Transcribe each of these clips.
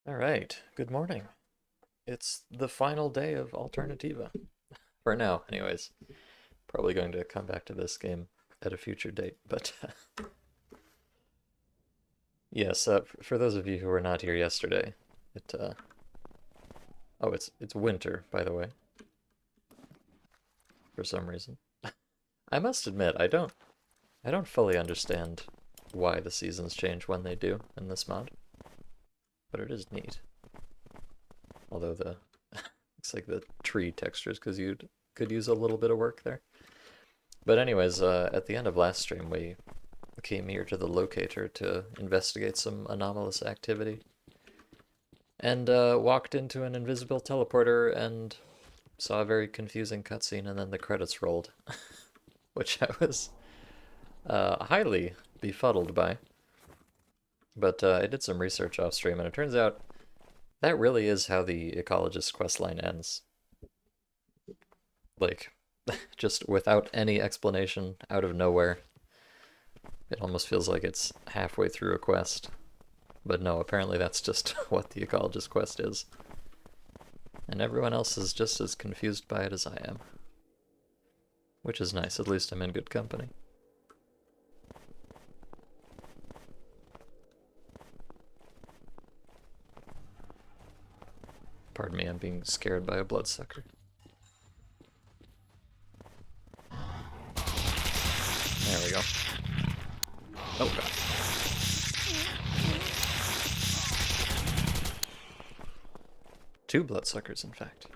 All right, good morning. It's the final day of Alternativa. For now, anyways. Probably going to come back to this game at a future date, but yes, for those of you who were not here yesterday, it oh, it's winter, by the way, for some reason. I must admit, I don't fully understand why the seasons change when they do in this mod, but it is neat. Although the looks like the tree textures could use a little bit of work there. But anyways, at the end of last stream, we came here to the locator to investigate some anomalous activity, and walked into an invisible teleporter and saw a very confusing cutscene, and then the credits rolled, which I was highly befuddled by. But I did some research off stream, and it turns out that really is how the Ecologist questline ends. Like, just without any explanation, out of nowhere. It almost feels like it's halfway through a quest. But no, apparently that's just what the Ecologist quest is. And everyone else is just as confused by it as I am. Which is nice, at least I'm in good company. Pardon me, I'm being scared by a bloodsucker. There we go. Oh god. Two bloodsuckers, in fact.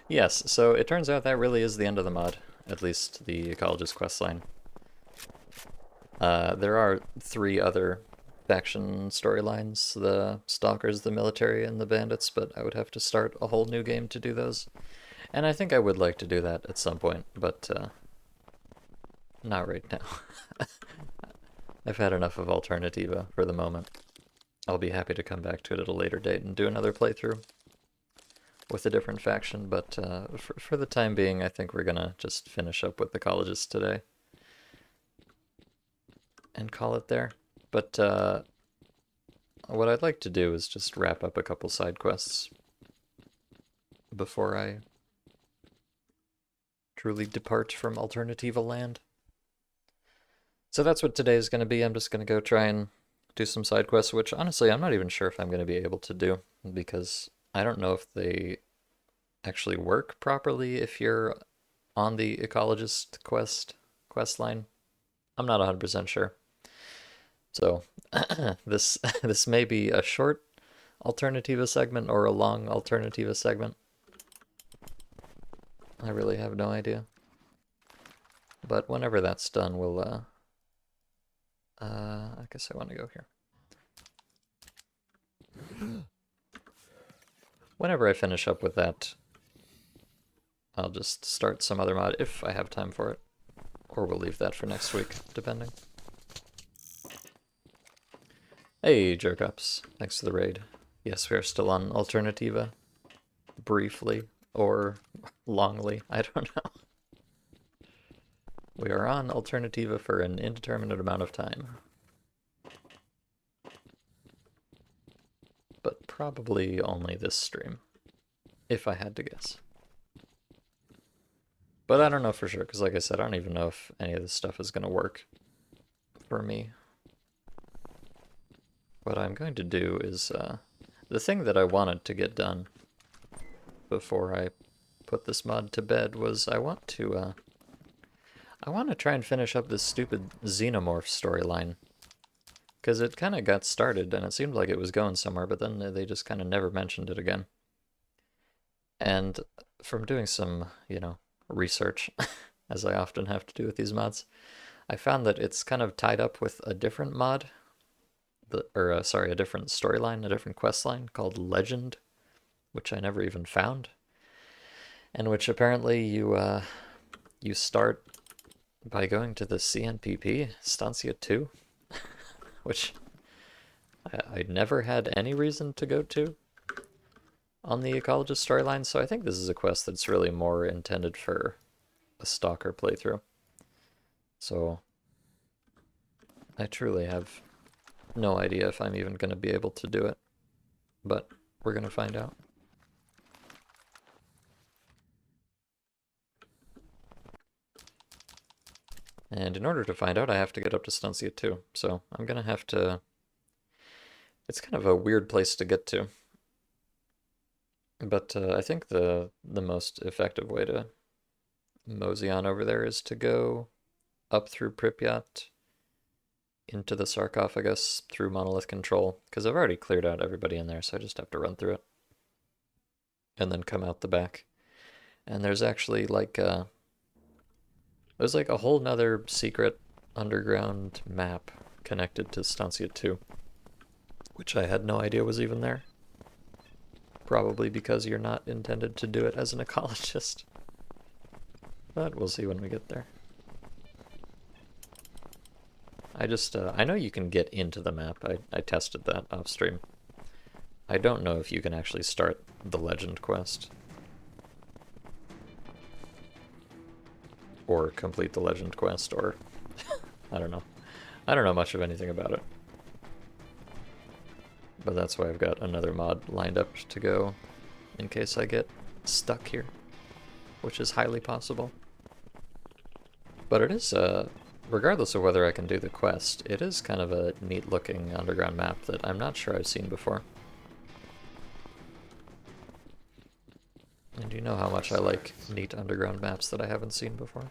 Yes, so it turns out that really is the end of the mod, at least the Ecologist questline. There are three other faction storylines, the Stalkers, the Military, and the Bandits, but I would have to start a whole new game to do those. And I think I would like to do that at some point, but not right now. I've had enough of Alternativa for the moment. I'll be happy to come back to it at a later date and do another playthrough with a different faction, but for the time being, I think we're gonna just finish up with the Ecologist today and call it there. But what I'd like to do is just wrap up a couple side quests before I truly depart from Alternativa land. So that's what today is going to be. I'm just going to go try and do some side quests, which honestly I'm not even sure if I'm going to be able to do, because I don't know if they actually work properly if you're on the Ecologist quest line. I'm not 100% sure. So this may be a short Alternativa segment or a long Alternativa segment. I really have no idea. But whenever that's done, we'll I guess I want to go here. Whenever I finish up with that, I'll just start some other mod if I have time for it. Or we'll leave that for next week, depending. Hey, jerk-ups. Thanks for the raid. Yes, we are still on Alternativa. Briefly. Or longly. I don't know. We are on Alternativa for an indeterminate amount of time. But probably only this stream. If I had to guess. But I don't know for sure, because like I said, I don't even know if any of this stuff is going to work for me. What I'm going to do is, the thing that I wanted to get done before I put this mod to bed was I want to try and finish up this stupid Xenomorph storyline. Because it kind of got started, and it seemed like it was going somewhere, but then they just kind of never mentioned it again. And from doing some, research, as I often have to do with these mods, I found that it's kind of tied up with a different mod, a different storyline, a different quest line called Legend, which I never even found, and which apparently you start by going to the CNPP, Stancia 2, which I never had any reason to go to on the Ecologist storyline, so I think this is a quest that's really more intended for a Stalker playthrough. So I truly have no idea if I'm even going to be able to do it. but we're gonna find out. And in order to find out, I have to get up to Stancia 2, so I'm gonna have to... It's kind of a weird place to get to. But I think the most effective way to mosey on over there is to go up through Pripyat, into the sarcophagus, through Monolith Control, because I've already cleared out everybody in there, so I just have to run through it. And then come out the back. And there's actually like there's like a whole nother secret underground map connected to Stancia 2, which I had no idea was even there. Probably because you're not intended to do it as an ecologist. But we'll see when we get there. I know you can get into the map. I tested that off stream. I don't know if you can actually start the legend quest. Or complete the legend quest, or... I don't know. I don't know much of anything about it. But that's why I've got another mod lined up to go in case I get stuck here, which is highly possible. But it is, regardless of whether I can do the quest, it is kind of a neat looking underground map that I'm not sure I've seen before. And you know how much I like neat underground maps that I haven't seen before.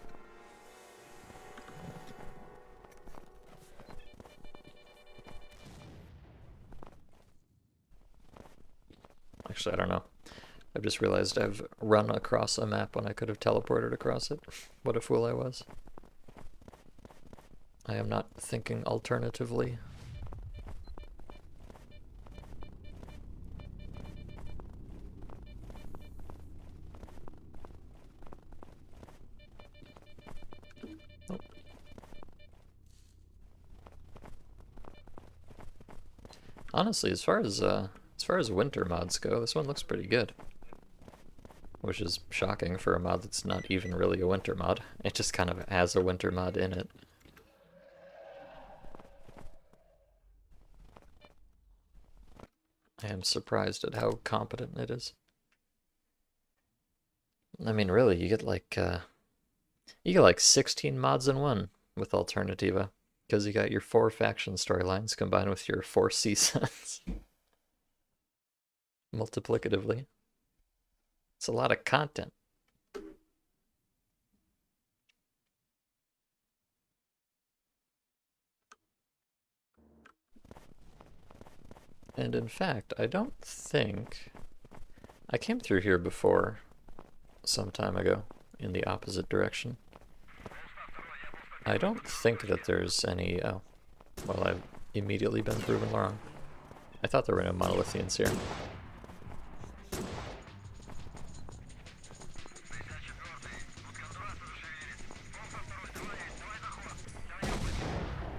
Actually, I don't know. I've just realized I've run across a map when I could have teleported across it. What a fool I was. I am not thinking alternatively. Oh. Honestly, as far as winter mods go, this one looks pretty good. Which is shocking for a mod that's not even really a winter mod. It just kind of has a winter mod in it. I am surprised at how competent it is. I mean, really, you get like 16 mods in one with AlternativA, because you got your 4 faction storylines combined with your 4 seasons. Multiplicatively. It's a lot of content. And in fact, I don't think... I came through here before, some time ago, in the opposite direction. I don't think that there's any... Oh, well, I've immediately been proven wrong. I thought there were no monolithians here.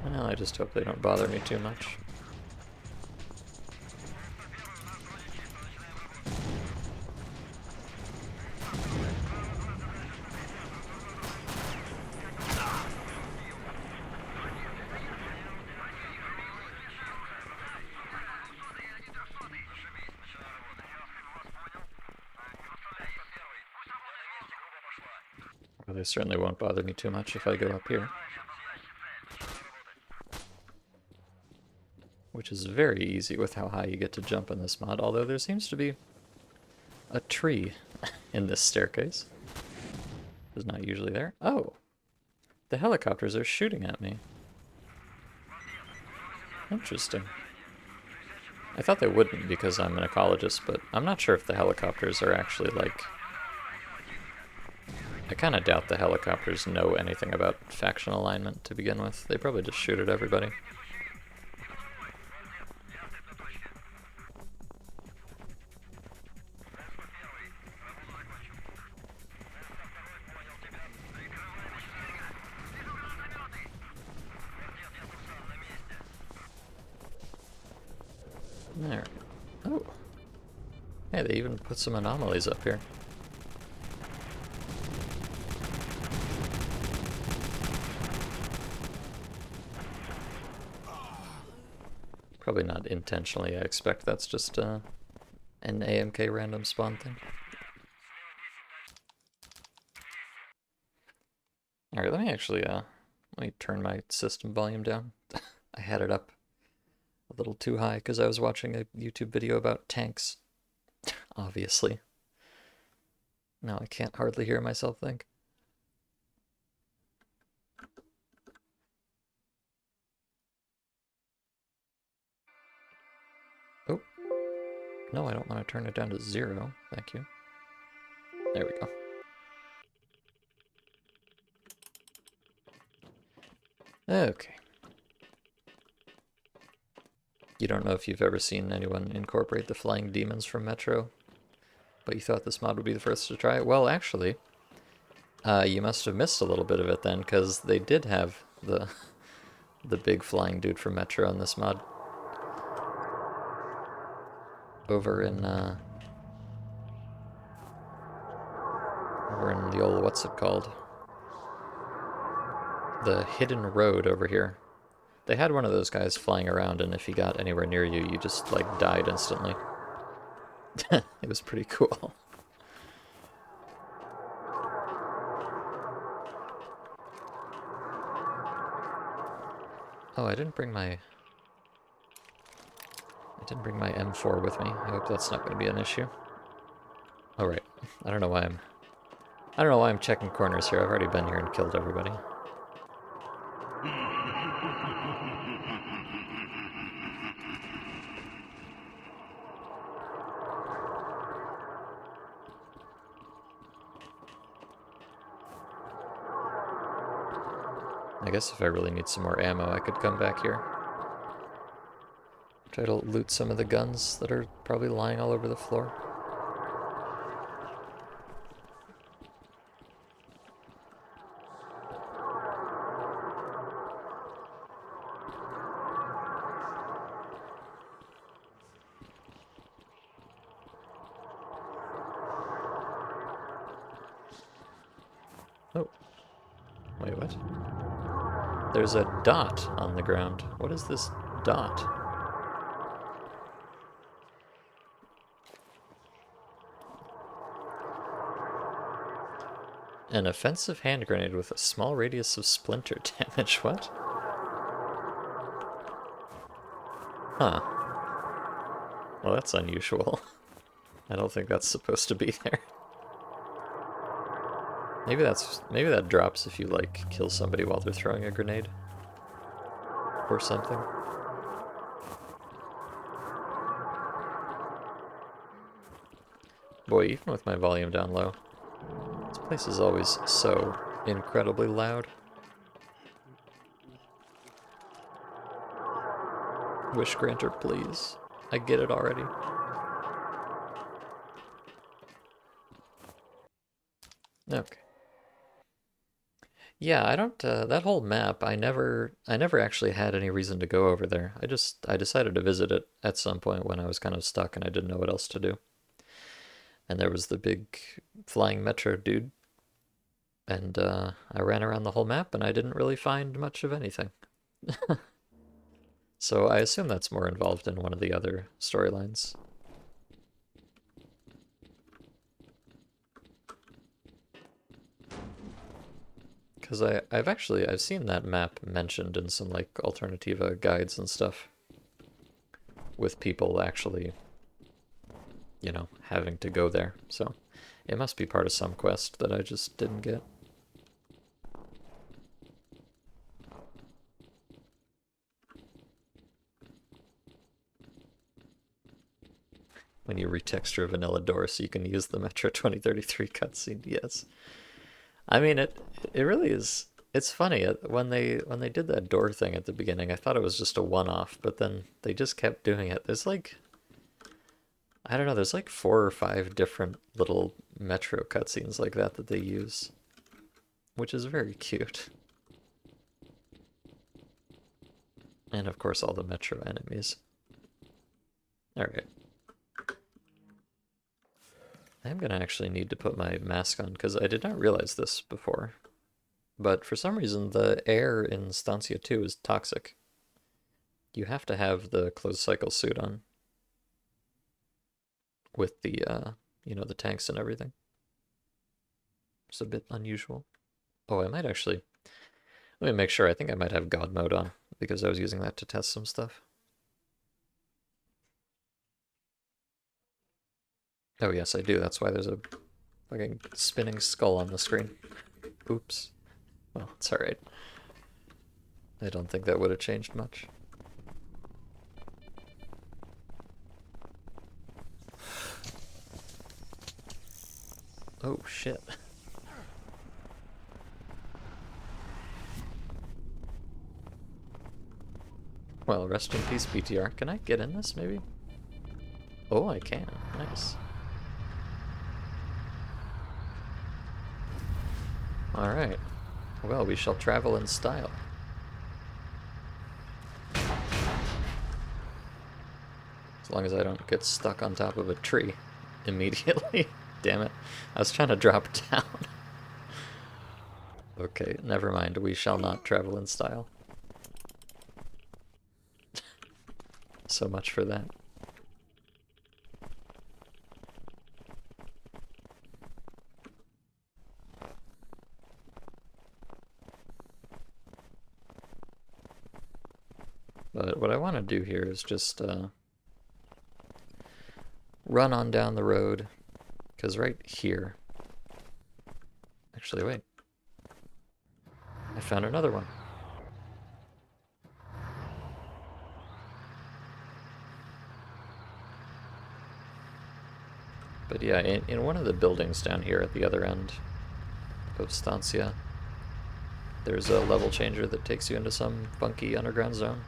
Well, I just hope they don't bother me too much. Well, they certainly won't bother me too much if I go up here. Which is very easy with how high you get to jump in this mod, although there seems to be a tree in this staircase. It's not usually there. Oh! The helicopters are shooting at me. Interesting. I thought they wouldn't because I'm an ecologist, but I'm not sure if the helicopters are actually like... I kind of doubt the helicopters know anything about faction alignment to begin with. They probably just shoot at everybody. There. Oh. Hey, they even put some anomalies up here. Probably not intentionally, I expect that's just an AMK random spawn thing. Alright, let me actually, let me turn my system volume down. I had it up a little too high because I was watching a YouTube video about tanks, obviously. Now I can't hardly hear myself think. Oh, no, I don't want to turn it down to 0. Thank you. There we go. Okay. You don't know if you've ever seen anyone incorporate the flying demons from Metro, but you thought this mod would be the first to try it? Well, actually, you must have missed a little bit of it then, because they did have the big flying dude from Metro in this mod. Over in the old, what's it called? The hidden road over here. They had one of those guys flying around, and if he got anywhere near you, you just, like, died instantly. It was pretty cool. Oh, I didn't bring my M4 with me. I hope that's not going to be an issue. Oh, right. I don't know why I'm checking corners here. I've already been here and killed everybody. I guess if I really need some more ammo, I could come back here. Try to loot some of the guns that are probably lying all over the floor. Oh. Wait, what? There's a dot on the ground. What is this dot? An offensive hand grenade with a small radius of splinter damage. What? Huh. Well, that's unusual. I don't think that's supposed to be there. Maybe that drops if you, like, kill somebody while they're throwing a grenade. Or something. Boy, even with my volume down low, this place is always so incredibly loud. Wish granter, please. I get it already. Okay. Yeah, I don't, that whole map, I never actually had any reason to go over there. I decided to visit it at some point when I was kind of stuck and I didn't know what else to do. And there was the big flying metro dude. And, I ran around the whole map and I didn't really find much of anything. So I assume that's more involved in one of the other storylines. Because I've seen that map mentioned in some, like, AlternativA guides and stuff. With people actually, you know, having to go there. So it must be part of some quest that I just didn't get. When you retexture a vanilla door so you can use the Metro 2033 cutscene, yes. I mean, it really is. It's funny when they did that door thing at the beginning. I thought it was just a one-off, but then they just kept doing it. There's like, I don't know. There's like 4 or 5 different little Metro cutscenes like that they use, which is very cute. And of course, all the Metro enemies. All right. I'm gonna actually need to put my mask on because I did not realize this before. But for some reason, the air in Stancia 2 is toxic. You have to have the closed cycle suit on. with the, you know, the tanks and everything. It's a bit unusual. Oh, I might actually... Let me make sure. I think I might have God mode on, because I was using that to test some stuff. Oh yes, I do. That's why there's a fucking spinning skull on the screen. Oops. Well, it's alright. I don't think that would have changed much. Oh, shit. Well, rest in peace, BTR. Can I get in this, maybe? Oh, I can. Nice. Alright. Well, we shall travel in style. As long as I don't get stuck on top of a tree immediately. Damn it. I was trying to drop down. Okay, never mind. We shall not travel in style. So much for that. But what I want to do here is just run on down the road, because right here... Actually, wait. I found another one. But yeah, in one of the buildings down here at the other end of Stancia, there's a level changer that takes you into some funky underground zone.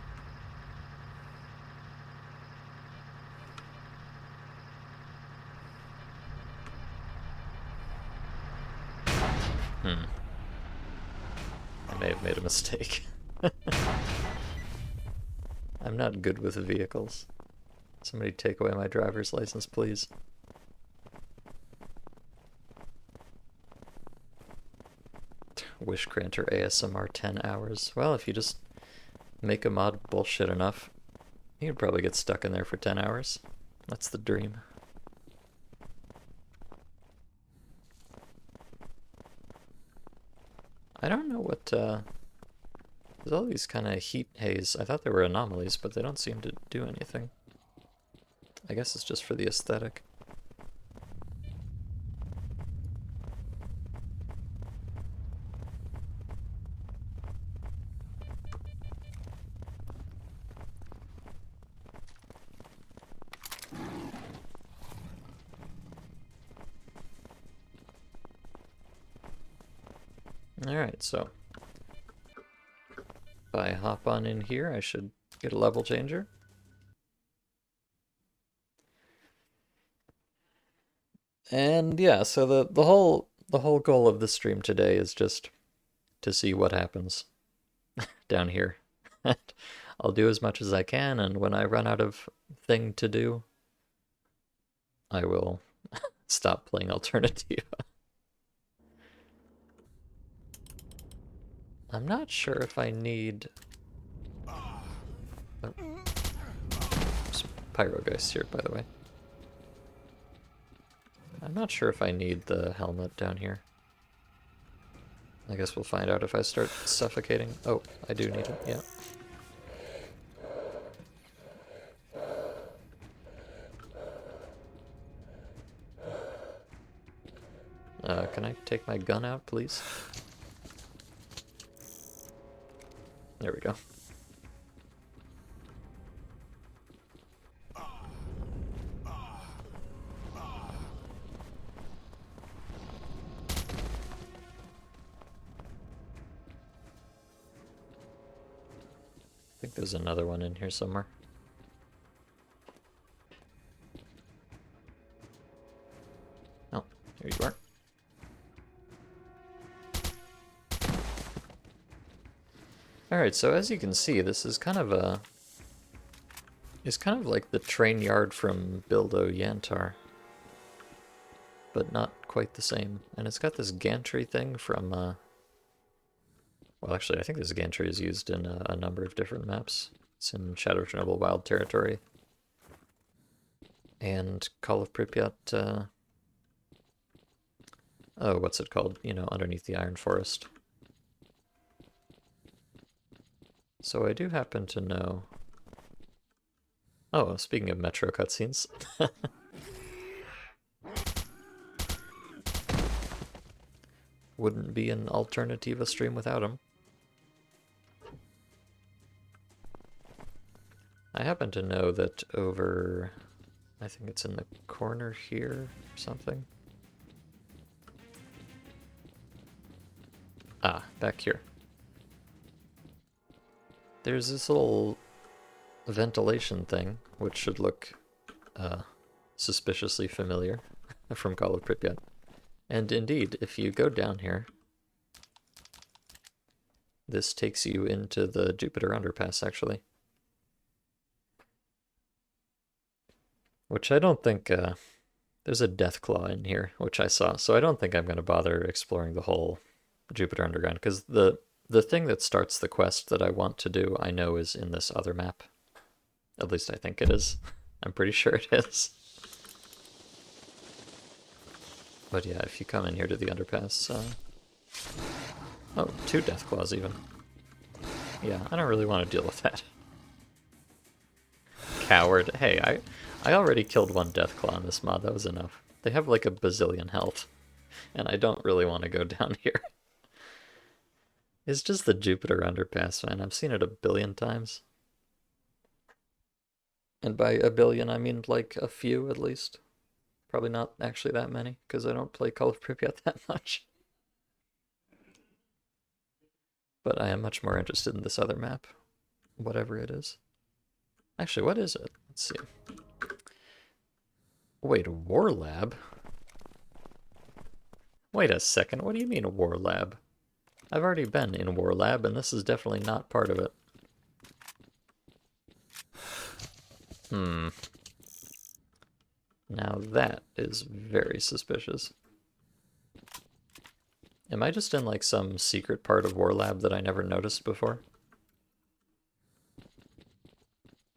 I may have made a mistake. I'm not good with vehicles. Somebody take away my driver's license, please. Wish granter ASMR 10 hours. Well, if you just make a mod bullshit enough, you can probably get stuck in there for 10 hours. That's the dream. I don't know what, there's all these kind of heat haze. I thought they were anomalies, but they don't seem to do anything. I guess it's just for the aesthetic. Alright, so if I hop on in here, I should get a level changer. And yeah, so the whole goal of the stream today is just to see what happens down here. I'll do as much as I can, and when I run out of thing to do, I will stop playing AlternativA. I'm not sure if I need... Oh. There's Pyrogeist here, by the way. I'm not sure if I need the helmet down here. I guess we'll find out if I start suffocating. Oh, I do need it, yeah. Can I take my gun out, please? There we go. I think there's another one in here somewhere. Oh, here you are. Alright, so as you can see, this is kind of a... It's kind of like the train yard from Bildo Yantar. But not quite the same. And it's got this gantry thing from, well, actually, I think this gantry is used in a number of different maps. It's in Shadow of Chernobyl Wild Territory. And Call of Pripyat, oh, what's it called? You know, underneath the Iron Forest. So I do happen to know... Oh, speaking of Metro cutscenes. Wouldn't be an AlternativA stream without him. I happen to know that over... I think it's in the corner here or something. Ah, back here. There's this little ventilation thing, which should look suspiciously familiar from Call of Pripyat. And indeed, if you go down here, this takes you into the Jupiter underpass, actually. Which I don't think... there's a Deathclaw in here, which I saw, so I don't think I'm going to bother exploring the whole Jupiter Underground, because the thing that starts the quest that I want to do, I know is in this other map. At least I think it is. I'm pretty sure it is. But yeah, if you come in here to the underpass... Oh, 2 Deathclaws even. Yeah, I don't really want to deal with that. Coward. Hey, I already killed 1 Deathclaw in this mod, that was enough. They have like a bazillion health, and I don't really want to go down here. It's just the Jupiter underpass, man. I've seen it a billion times. And by a billion, I mean like a few at least. Probably not actually that many, because I don't play Call of Pripyat that much. But I am much more interested in this other map, whatever it is. Actually, what is it? Let's see. Wait, War Lab? Wait a second, what do you mean War Lab? I've already been in War Lab, and this is definitely not part of it. Now that is very suspicious. Am I just in like some secret part of War Lab that I never noticed before?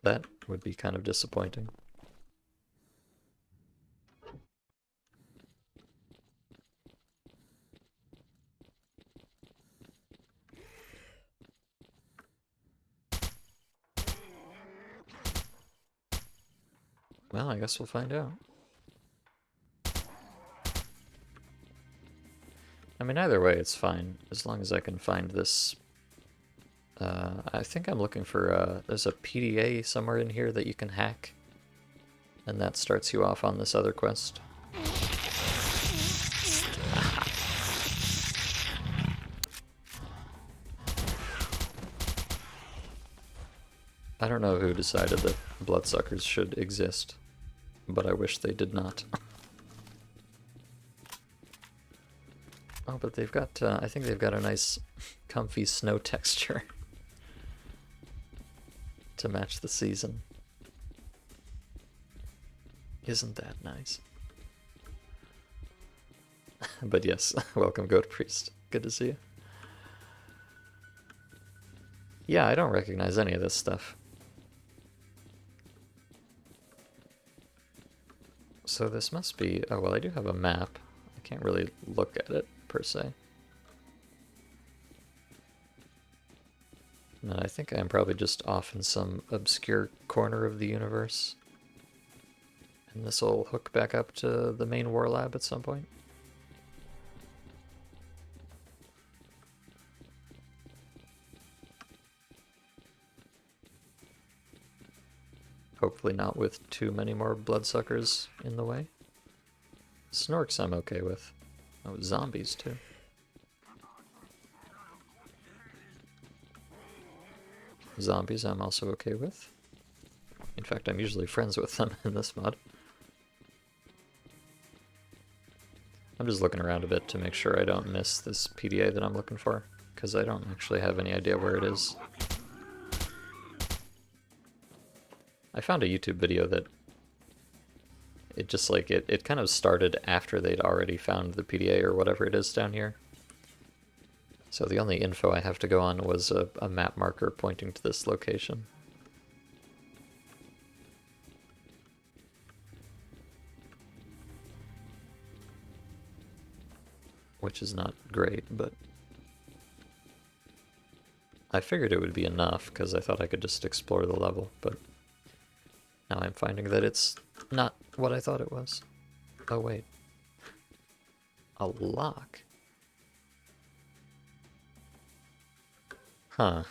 That would be kind of disappointing. Well, I guess we'll find out. I mean, either way, it's fine, as long as I can find this... I think I'm looking for, there's a PDA somewhere in here that you can hack, and that starts you off on this other quest. I don't know who decided that bloodsuckers should exist, but I wish they did not. Oh, but they've got, I think they've got a nice comfy snow texture to match the season. Isn't that nice? But yes, welcome Goat Priest. Good to see you. Yeah, I don't recognize any of this stuff. So this must be... Oh, well, I do have a map. I can't really look at it, per se. No, I think I'm probably just off in some obscure corner of the universe. And this will hook back up to the main War Lab at some point. Hopefully not with too many more bloodsuckers in the way. Snorks I'm okay with. Oh, zombies too. Zombies I'm also okay with. In fact, I'm usually friends with them in this mod. I'm just looking around a bit to make sure I don't miss this PDA that I'm looking for, because I don't actually have any idea where it is. I found a YouTube video that it just like, it kind of started after they'd already found the PDA or whatever it is down here. So the only info I have to go on was a map marker pointing to this location. which is not great, but I figured it would be enough because I thought I could just explore the level, but now I'm finding that it's not what I thought it was. Oh wait. A lock? Huh.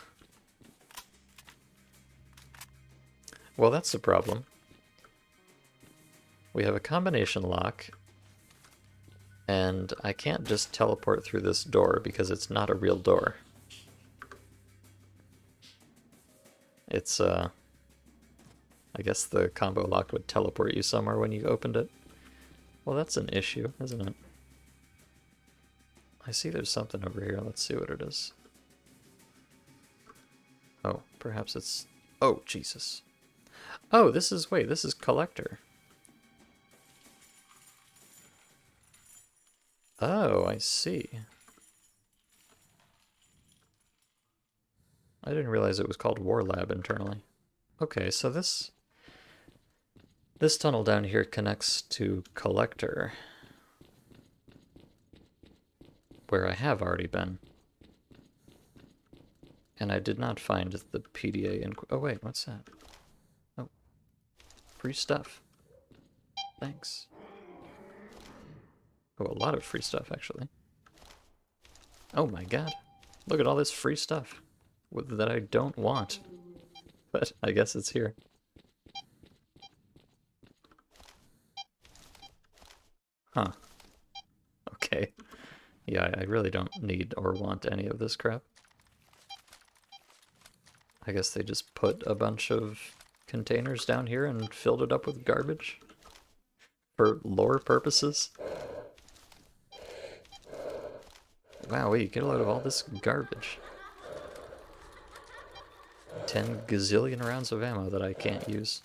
Well, that's the problem. We have a combination lock, and I can't just teleport through this door because it's not a real door. It's, I guess the combo lock would teleport you somewhere when you opened it. Well, that's an issue, isn't it? I see there's something over here. Let's see what it is. Oh, perhaps it's... Oh, Jesus. Oh, this is... Wait, this is collector. Oh, I see. I didn't realize it was called War Lab internally. Okay, so this tunnel down here connects to collector, where I have already been. And I did not find the PDA in... Oh wait, what's that? Oh, free stuff. Thanks. Oh, a lot of free stuff, actually. Oh my god. Look at all this free stuff that I don't want. But I guess it's here. Huh. Okay. Yeah, I really don't need or want any of this crap. I guess they just put a bunch of containers down here and filled it up with garbage? For lore purposes? Wowee, get a load of all this garbage. 10 gazillion rounds of ammo that I can't use.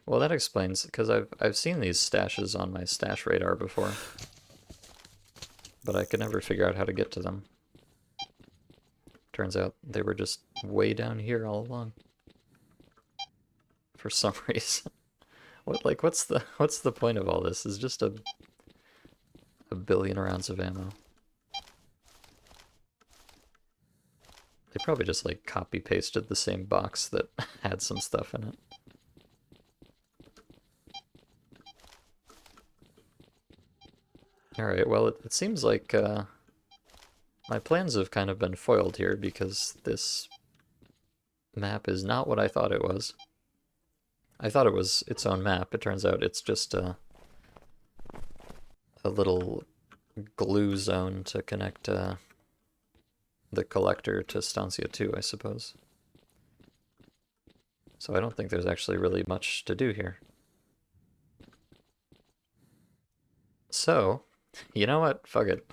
Well, that explains, because I've seen these stashes on my stash radar before, but I could never figure out how to get to them. Turns out they were just way down here all along. For some reason. What's the point of all this? It's just a billion rounds of ammo. They probably just like copy pasted the same box that had some stuff in it. Alright, well it seems like my plans have kind of been foiled here because this map is not what I thought it was. I thought it was its own map. It turns out it's just a little glue zone to connect the collector to Stancia 2, I suppose. So I don't think there's actually really much to do here. So, you know what? Fuck it.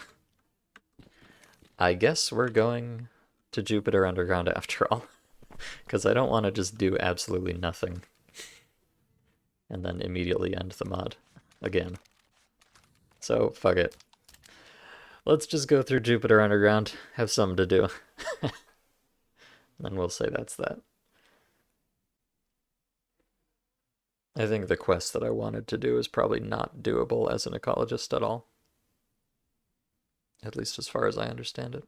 I guess we're going to Jupiter Underground after all. Because I don't want to just do absolutely nothing. And then immediately end the mod again. So, fuck it. Let's just go through Jupiter Underground, have something to do. Then we'll say that's that. I think the quest that I wanted to do is probably not doable as an ecologist at all. At least as far as I understand it.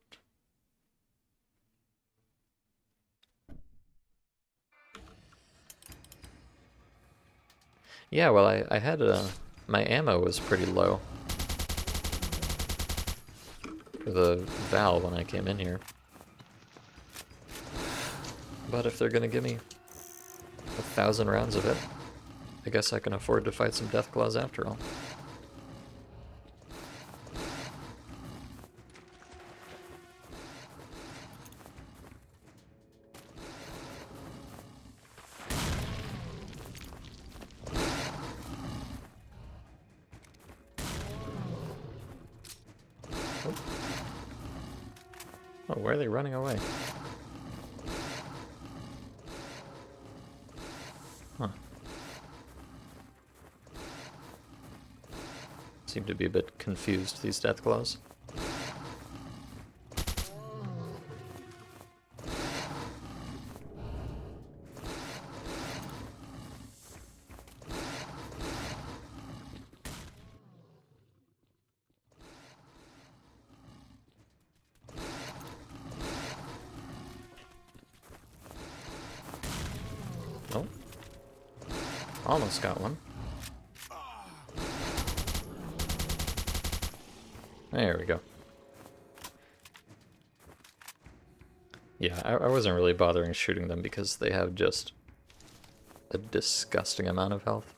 Yeah, well, I had my ammo was pretty low for the Val when I came in here. But if they're gonna give me 1,000 rounds of it, I guess I can afford to fight some Deathclaws after all. Oh, where are they running away? Huh. Seem to be a bit confused, these Deathclaws. Almost got one. There we go. Yeah, I wasn't really bothering shooting them because they have just a disgusting amount of health.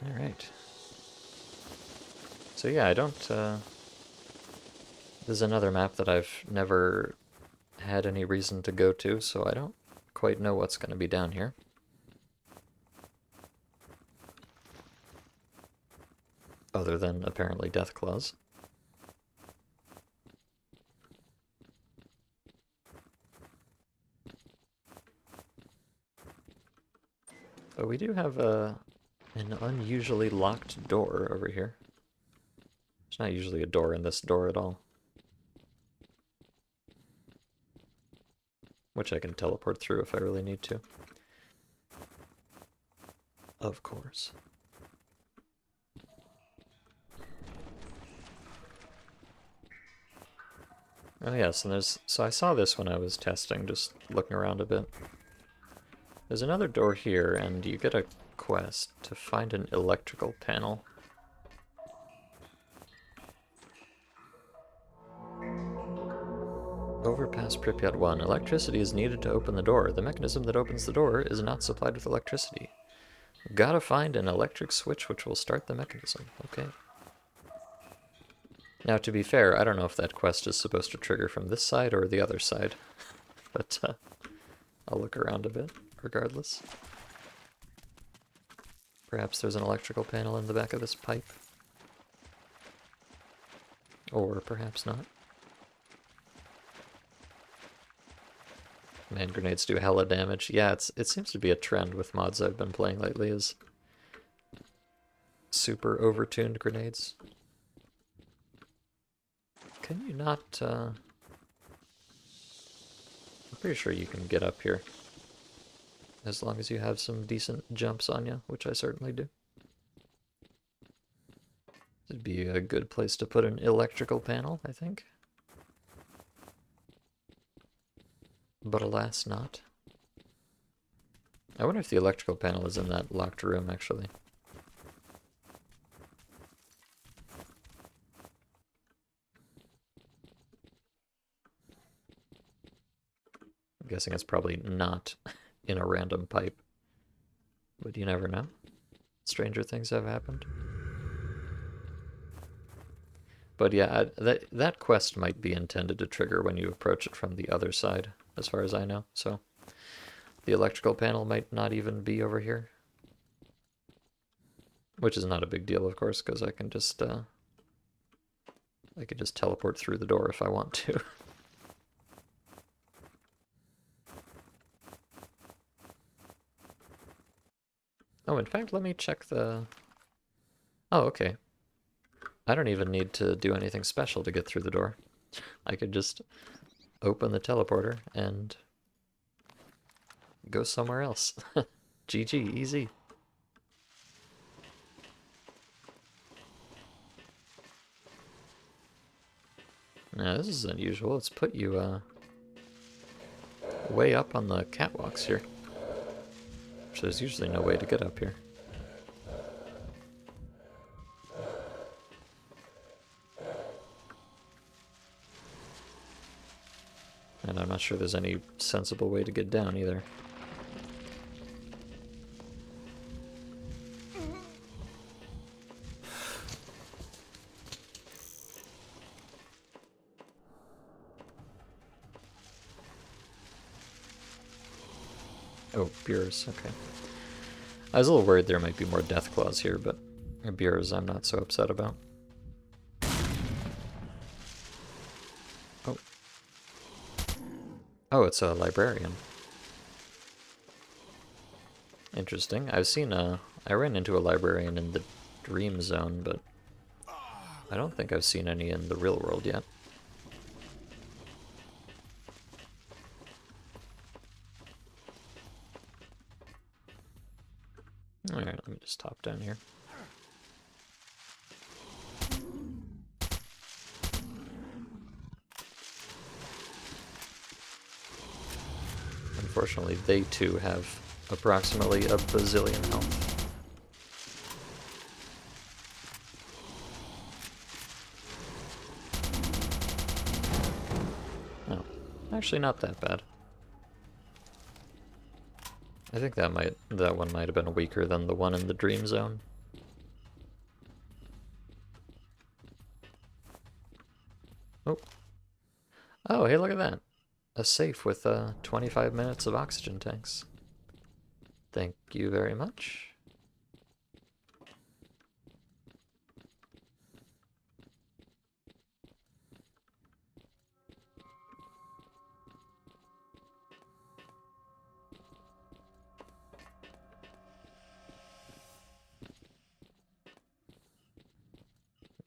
Alright. So yeah, I don't, There's another map that I've never had any reason to go to, so I don't quite know what's going to be down here. Other than, apparently, death claws. But we do have an unusually locked door over here. There's not usually a door in this door at all. Which I can teleport through if I really need to. Of course. Oh yes, and so I saw this when I was testing, just looking around a bit. There's another door here, and you get a quest to find an electrical panel. Overpass Pripyat 1. Electricity is needed to open the door. The mechanism that opens the door is not supplied with electricity. Gotta find an electric switch which will start the mechanism. Okay. Now, to be fair, I don't know if that quest is supposed to trigger from this side or the other side. But, I'll look around a bit, regardless. Perhaps there's an electrical panel in the back of this pipe. Or perhaps not. Man, grenades do hella damage. Yeah, it seems to be a trend with mods I've been playing lately, is super overtuned grenades. Can you not, I'm pretty sure you can get up here. As long as you have some decent jumps on you, which I certainly do. It'd be a good place to put an electrical panel, I think. But alas, not. I wonder if the electrical panel is in that locked room, actually. I'm guessing it's probably not in a random pipe. But you never know. Stranger things have happened. But yeah, that quest might be intended to trigger when you approach it from the other side, as far as I know. So the electrical panel might not even be over here. Which is not a big deal, of course, because I can just teleport through the door if I want to. Oh, in fact, let me check the... Oh, okay. I don't even need to do anything special to get through the door. I could just open the teleporter and go somewhere else. GG, easy. Now, this is unusual. It's put you way up on the catwalks here. So there's usually no way to get up here. And I'm not sure there's any sensible way to get down either. Oh, Beers, okay. I was a little worried there might be more death claws here, but Beers I'm not so upset about. Oh. Oh, it's a librarian. Interesting. I ran into a librarian in the Dream Zone, but I don't think I've seen any in the real world yet. Alright, let me just hop down here. unfortunately, they too have approximately a bazillion health. Oh, actually not that bad. I think that one might have been weaker than the one in the dream zone. Oh. Oh, hey, look at that. A safe with 25 minutes of oxygen tanks. Thank you very much.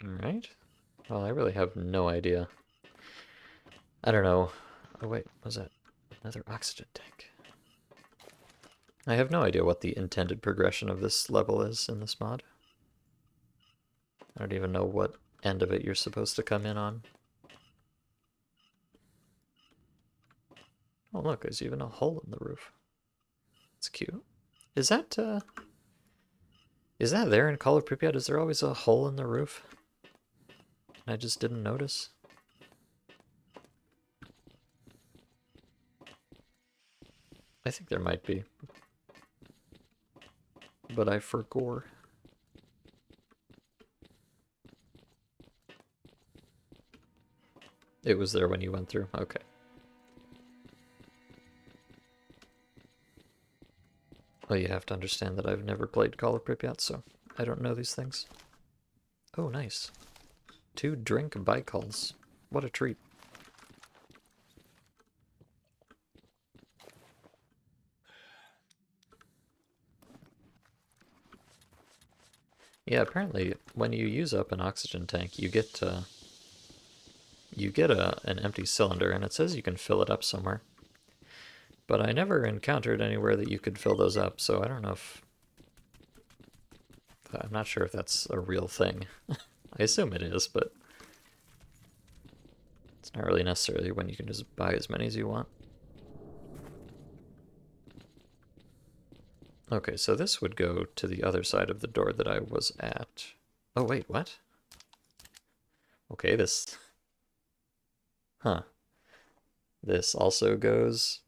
Alright. Well, I really have no idea. I don't know. Oh wait, was that another oxygen tank? I have no idea what the intended progression of this level is in this mod. I don't even know what end of it you're supposed to come in on. Oh look, there's even a hole in the roof. It's cute. Is that there in Call of Pripyat? Is there always a hole in the roof? I just didn't notice. I think there might be. But I forgot. It was there when you went through? Okay. Well, you have to understand that I've never played Call of Pripyat, so I don't know these things. Oh, nice. 2 drink bicols. What a treat. Yeah, apparently when you use up an oxygen tank, you get an empty cylinder, and it says you can fill it up somewhere. But I never encountered anywhere that you could fill those up, so I don't know if... I'm not sure if that's a real thing. I assume it is, but it's not really necessarily when you can just buy as many as you want. Okay, so this would go to the other side of the door that I was at. Oh, wait, what? Okay, this... Huh. This also goes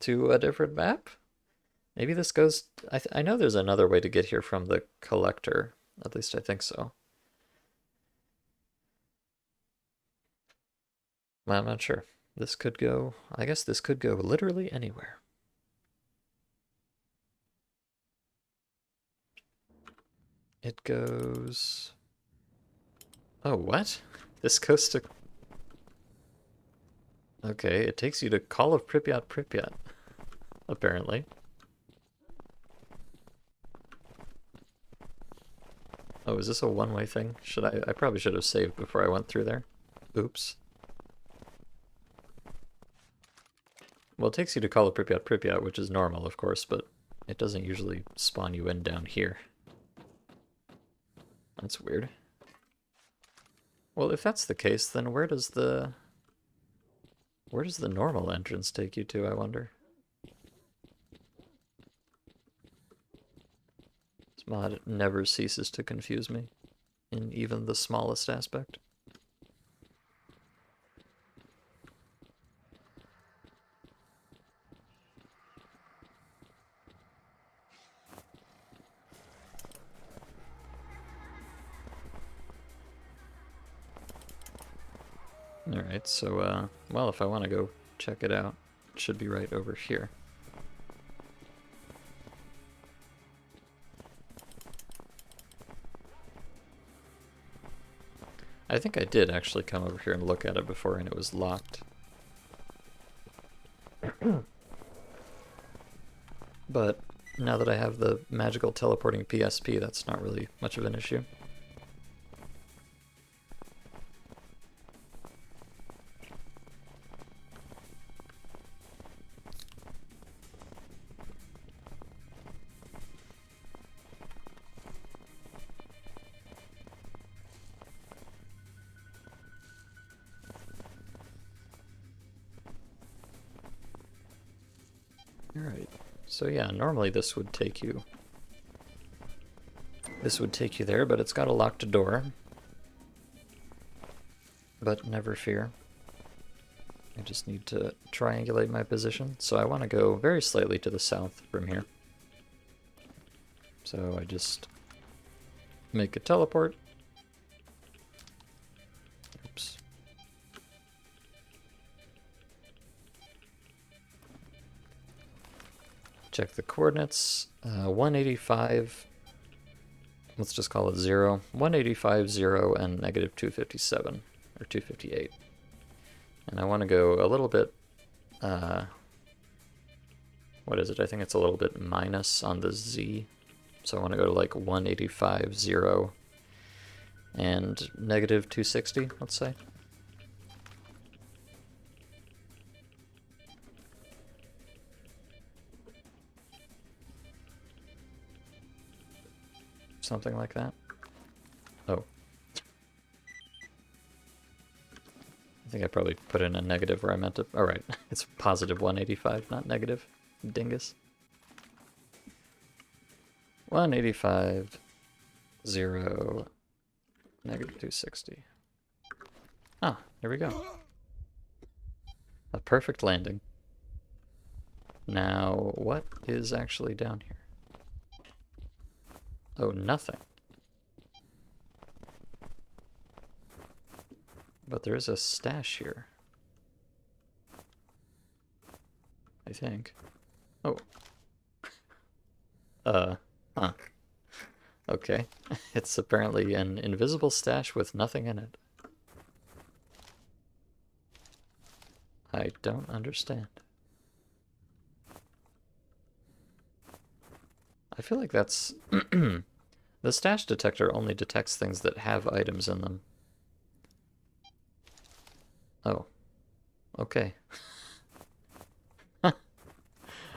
to a different map? Maybe this goes... I know there's another way to get here from the collector. At least I think so. Well, I'm not sure. This could go... I guess this could go literally anywhere. It goes... Oh, what? This goes to... Okay, it takes you to Call of Pripyat, Pripyat. Apparently. Oh, is this a one-way thing? I probably should have saved before I went through there. Oops. Well, it takes you to Call of Pripyat, Pripyat, which is normal, of course, but it doesn't usually spawn you in down here. That's weird. Well, if that's the case, then where does the normal entrance take you to, I wonder? This mod never ceases to confuse me, in even the smallest aspect. Alright, so, well, if I want to go check it out, it should be right over here. I think I did actually come over here and look at it before, and it was locked. But now that I have the magical teleporting PSP, that's not really much of an issue. Alright. So yeah, normally this would take you... This would take you there, but it's got a locked door. But never fear. I just need to triangulate my position. So I want to go very slightly to the south from here. So I just make a teleport. Oops. Check the coordinates. 185. Let's just call it 0. 185, 0, and negative 257. Or 258. And I want to go a little bit, what is it? I think it's a little bit minus on the Z. So I want to go to like 185, 0, and negative 260, let's say. Something like that. Oh. I think I probably put in a negative where I meant to. Alright, it's positive 185, not negative. Dingus. 185, 0, negative 260. Ah, here we go. A perfect landing. Now, what is actually down here? Oh, nothing. But there is a stash here. I think. Oh. Huh. Okay. It's apparently an invisible stash with nothing in it. I don't understand. I feel like that's... The stash detector only detects things that have items in them. Oh. Okay.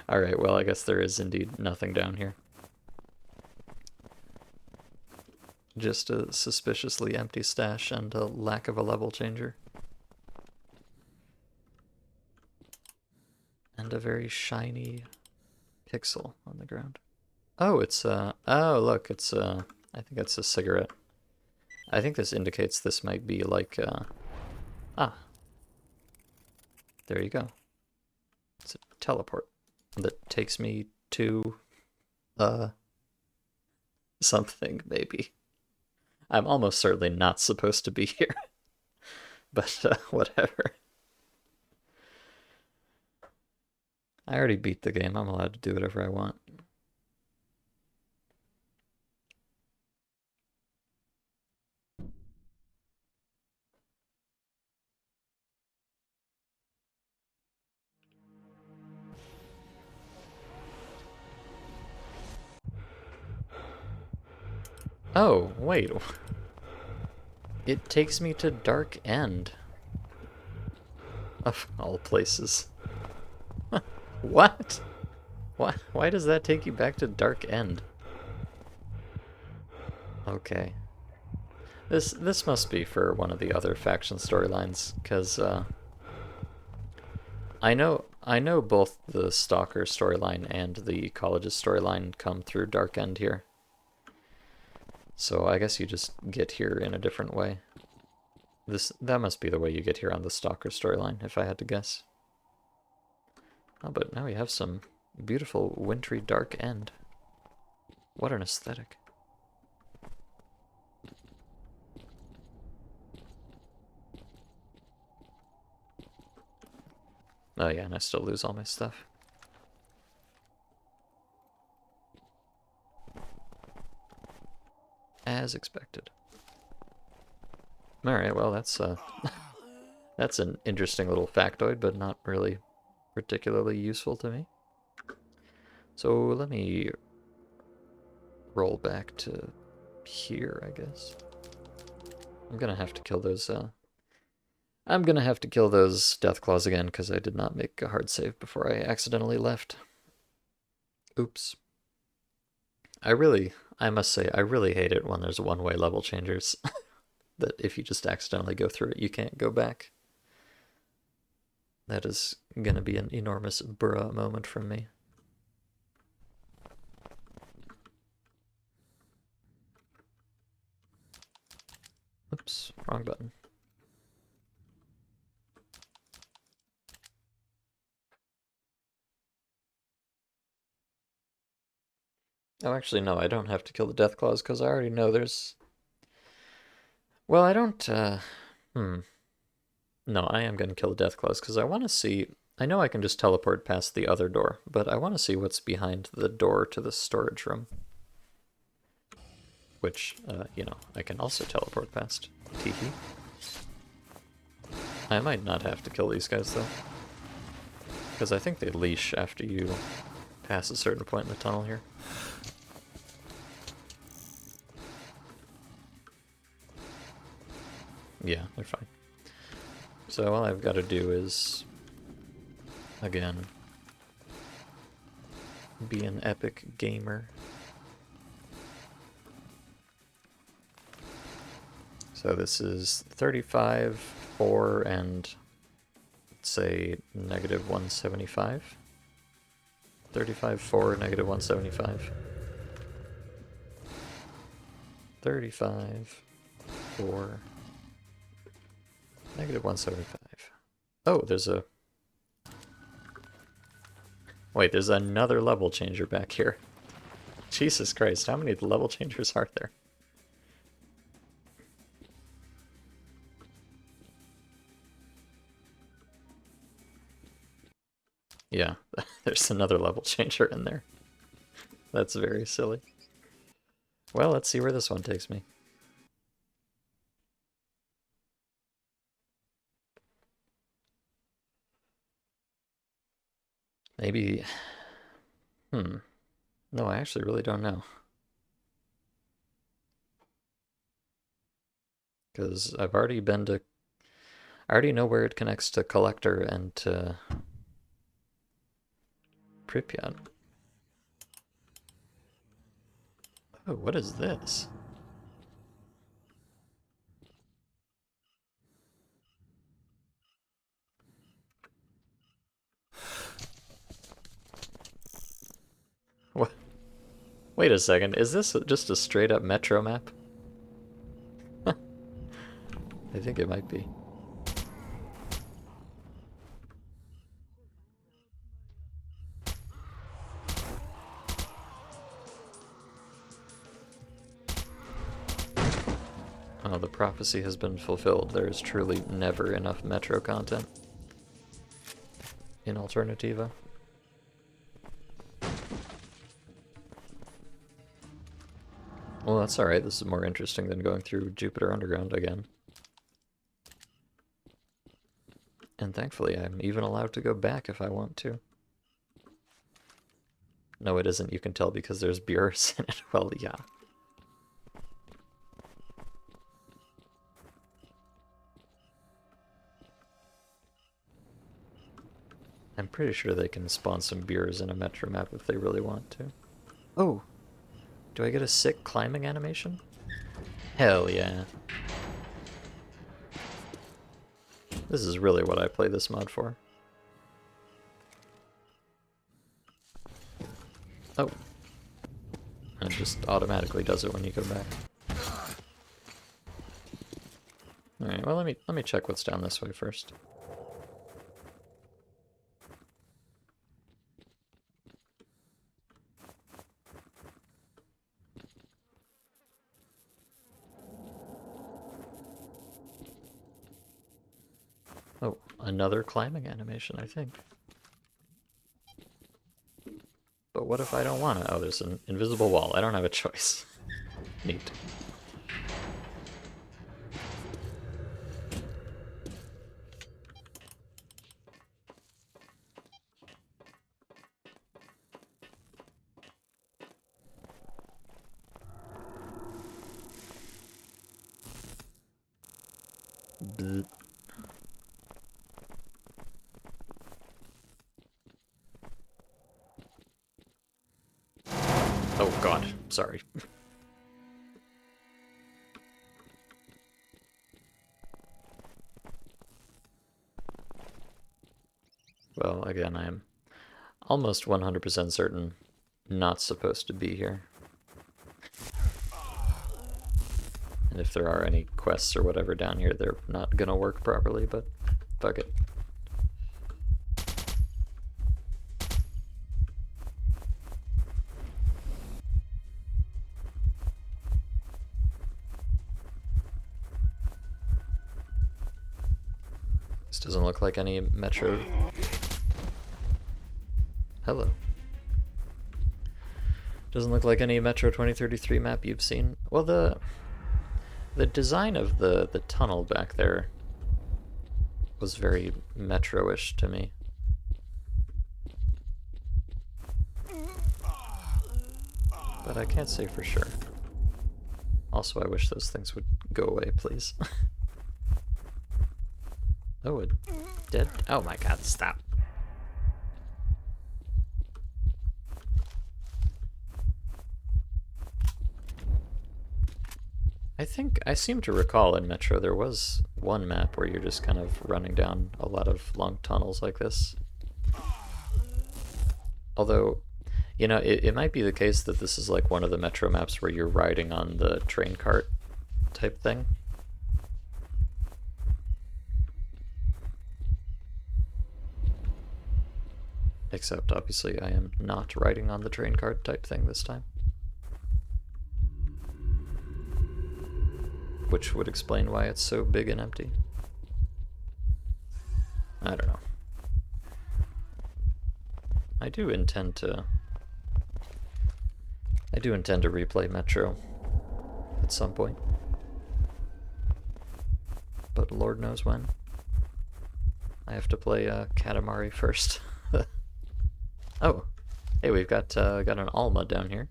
Alright, well, I guess there is indeed nothing down here. Just a suspiciously empty stash and a lack of a level changer. And a very shiny pixel on the ground. Oh, it's oh, look, it's I think it's a cigarette. I think this indicates this might be like ah. There you go. It's a teleport that takes me to something, maybe. I'm almost certainly not supposed to be here. But whatever. I already beat the game. I'm allowed to do whatever I want. Oh, wait. It takes me to Dark End. Of all places. What? Why does that take you back to Dark End? Okay. This must be for one of the other faction storylines, because I know both the Stalker storyline and the Ecologist storyline come through Dark End here. So I guess you just get here in a different way. That must be the way you get here on the Stalker storyline, if I had to guess. Oh, but now we have some beautiful wintry Dark End. What an aesthetic. Oh yeah, and I still lose all my stuff. As expected. Alright, well that's that's an interesting little factoid, but not really particularly useful to me. So let me roll back to here, I guess. I'm gonna have to kill those I'm gonna have to kill those death claws again because I did not make a hard save before I accidentally left. Oops. I must say, I really hate it when there's one-way level changers. That if you just accidentally go through it, you can't go back. That is gonna be an enormous bruh moment from me. Oops, wrong button. Oh, actually, no, I don't have to kill the death claws because I already know there's... Well, I don't, No, I am going to kill the death claws because I want to see... I know I can just teleport past the other door, but I want to see what's behind the door to the storage room. Which, you know, I can also teleport past. Teehee. I might not have to kill these guys, though. Because I think they leash after you pass a certain point in the tunnel here. Yeah, they're fine. So all I've got to do is, again, be an epic gamer. So this is 35, 4, and let's say negative 175. 35, 4, negative 175. 35, 4, negative 175. Oh, there's a... Wait, there's another level changer back here. Jesus Christ, how many level changers are there? Yeah, there's another level changer in there. That's very silly. Well, let's see where this one takes me. Maybe... No, I actually really don't know. Because I've already been to... I already know where it connects to Collector and to Pripyat. Oh, what is this? What? Wait a second, is this just a straight up metro map? I think it might be. Oh, the prophecy has been fulfilled. There is truly never enough metro content in AlternativA. Well, that's alright. This is more interesting than going through Jupiter Underground again. And thankfully, I'm even allowed to go back if I want to. No, it isn't. You can tell because there's Beerus in it. Well, yeah. I'm pretty sure they can spawn some Beers in a metro map if they really want to. Oh! Do I get a sick climbing animation? Hell yeah. This is really what I play this mod for. Oh. It just automatically does it when you go back. Alright, well let me check what's down this way first. Oh, another climbing animation, I think. But what if I don't want to? Oh, there's an invisible wall. I don't have a choice. Neat. Bleh. Oh god, sorry. Well, again, I am almost 100% certain not supposed to be here. And if there are any quests or whatever down here, they're not gonna work properly, but fuck it. This doesn't look like any Metro. Hello. Doesn't look like any Metro 2033 map you've seen. Well, the design of the tunnel back there was very Metro-ish to me. But I can't say for sure. Also, I wish those things would go away, please. Oh, a dead... Oh my god, stop. I seem to recall in Metro there was one map where you're just kind of running down a lot of long tunnels like this. Although, you know, it might be the case that this is like one of the Metro maps where you're riding on the train cart type thing. Except, obviously, I am not riding on the train cart type thing this time. Which would explain why it's so big and empty. I don't know. I do intend to replay Metro at some point. But Lord knows when. I have to play Katamari first. Oh, hey, we've got an Alma down here.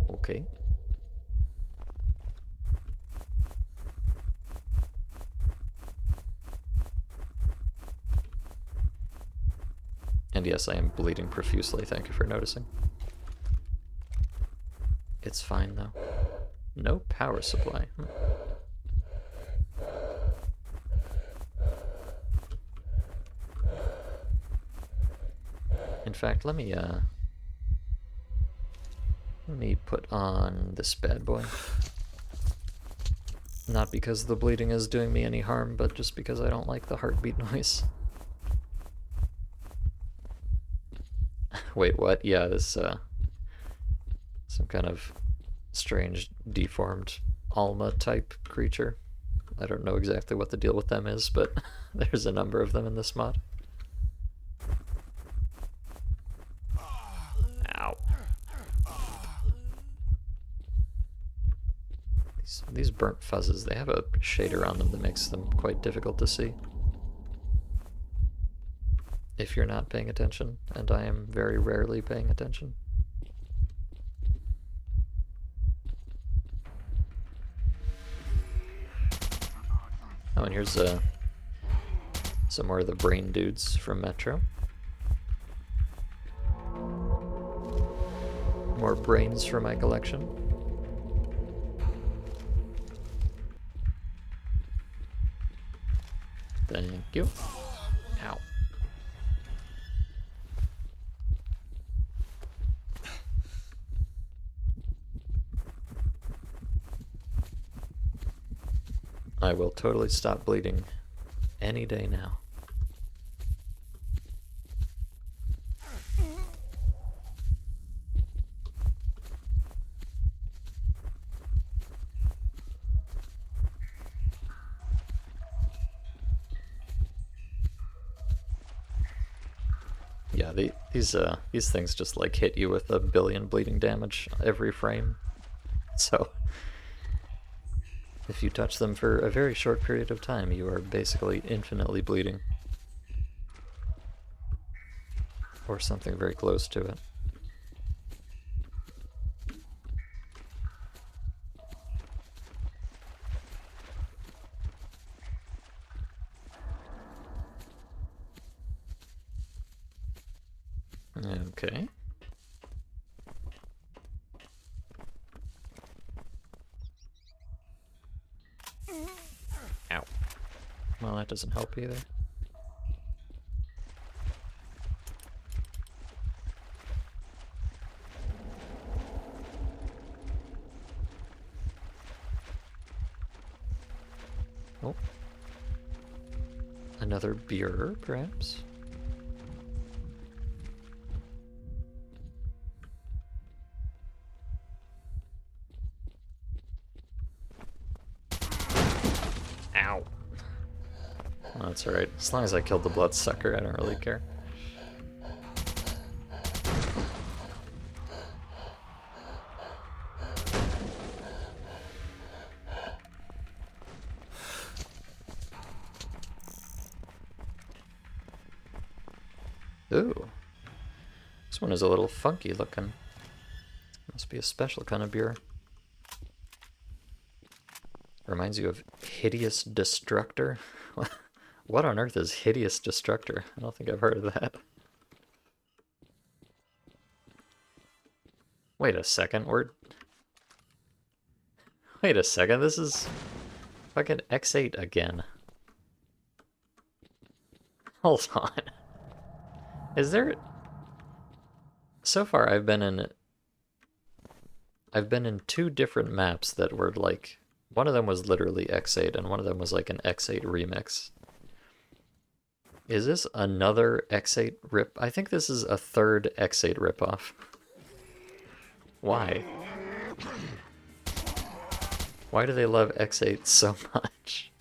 Okay. And yes, I am bleeding profusely, thank you for noticing. It's fine, though. No power supply. In fact, let me put on this bad boy. Not because the bleeding is doing me any harm, but just because I don't like the heartbeat noise. Wait, what? Yeah, this, some kind of strange, deformed Alma-type creature. I don't know exactly what the deal with them is, but there's a number of them in this mod. Ow. These burnt fuzzes, they have a shader on them that makes them quite difficult to see. If you're not paying attention, and I am very rarely paying attention. Oh, and here's some more of the brain dudes from Metro. More brains for my collection. Thank you. Ow. I will totally stop bleeding any day now. Yeah, these things just like hit you with 1 billion bleeding damage every frame. So if you touch them for a very short period of time, you are basically infinitely bleeding. Or something very close to it. Okay. Ow. Well, that doesn't help either. Oh. Another beer, perhaps? Ow. Oh, that's alright. As long as I killed the bloodsucker, I don't really care. Ooh. This one is a little funky looking. Must be a special kind of beer. Reminds you of Hideous Destructor? What on earth is Hideous Destructor? I don't think I've heard of that. Wait a second, Wait a second, this is fucking X8 again. Hold on. Is there... So far I've been in 2 different maps that were like... One of them was literally X8 and one of them was like an X8 remix. Is this another X8 rip? I think this is a 3rd X8 ripoff. Why? Why do they love X8 so much?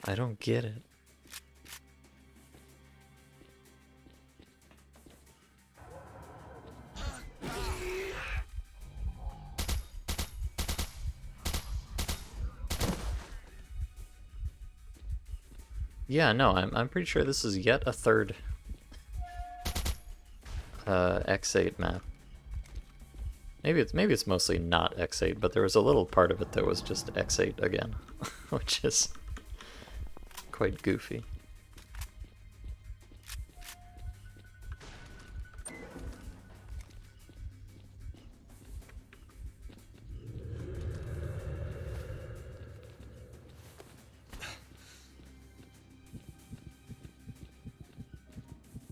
I don't get it. Yeah, no, I'm pretty sure this is yet a 3rd X8 map. Maybe it's mostly not X8, but there was a little part of it that was just X8 again, which is quite goofy.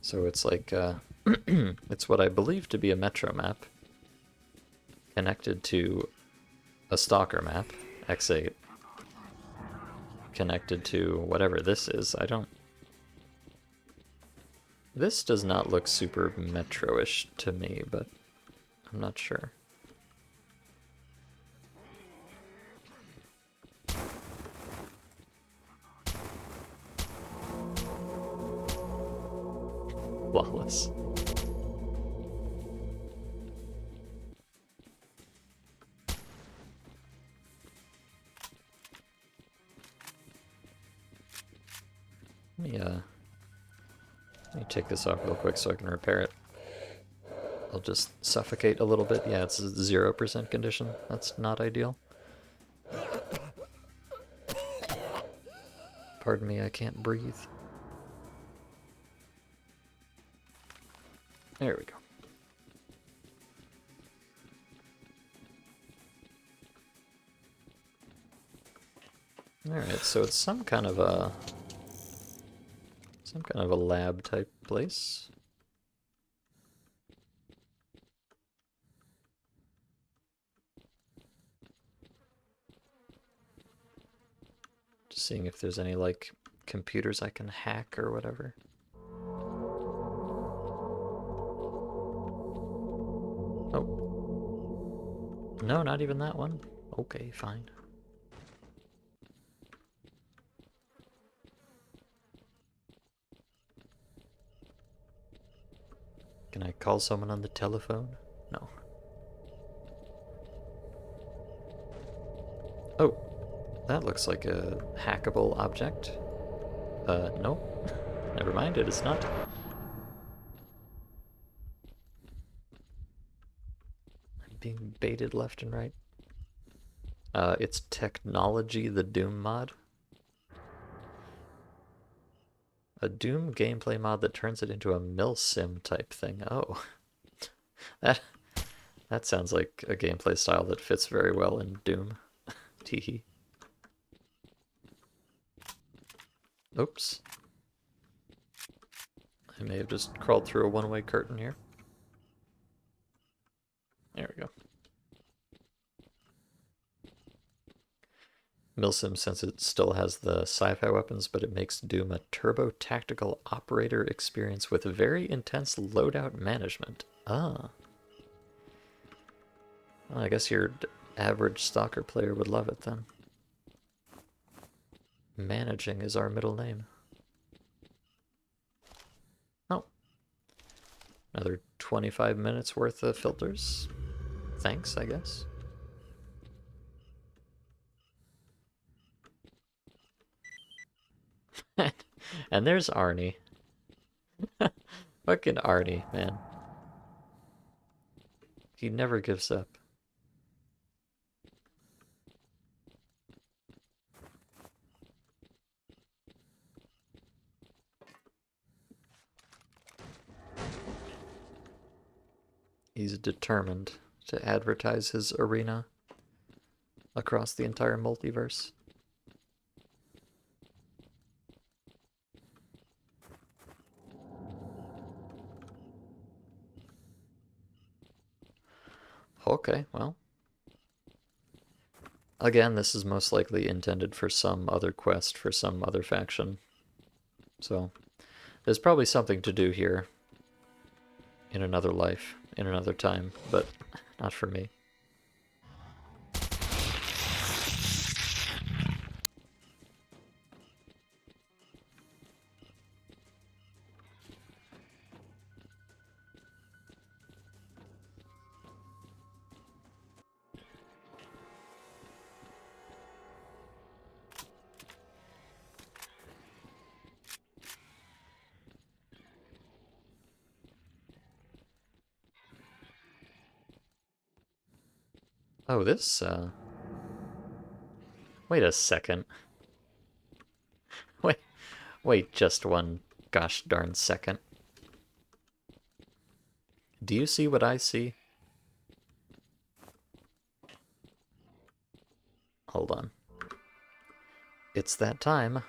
So it's like, it's what I believe to be a Metro map, connected to a Stalker map, X8, connected to whatever this is. This does not look super Metro-ish to me, but I'm not sure. Flawless. Let me take this off real quick so I can repair it. I'll just suffocate a little bit. Yeah, it's a 0% condition. That's not ideal. Pardon me, I can't breathe. There we go. Alright, so it's some kind of a lab type place. Just seeing if there's any like computers I can hack or whatever. Oh. No, not even that one. Okay, fine. Can I call someone on the telephone? No. Oh, that looks like a hackable object. No. Never mind, it is not. I'm being baited left and right. It's Technology the Doom mod. A Doom gameplay mod that turns it into a milsim type thing. Oh. That sounds like a gameplay style that fits very well in Doom. Teehee. Oops. I may have just crawled through a one-way curtain here. Milsim, since it still has the sci-fi weapons, but it makes Doom a turbo-tactical operator experience with very intense loadout management. Ah. Well, I guess your average Stalker player would love it then. Managing is our middle name. Oh. Another 25 minutes worth of filters. Thanks, I guess. And there's Arnie. Fucking Arnie, man. He never gives up. He's determined to advertise his arena across the entire multiverse. Okay, well. Again, this is most likely intended for some other quest for some other faction. So, there's probably something to do here in another life, in another time, but not for me. Oh, this, wait a second. Wait, wait just one gosh darn second. Do you see what I see? Hold on. It's that time.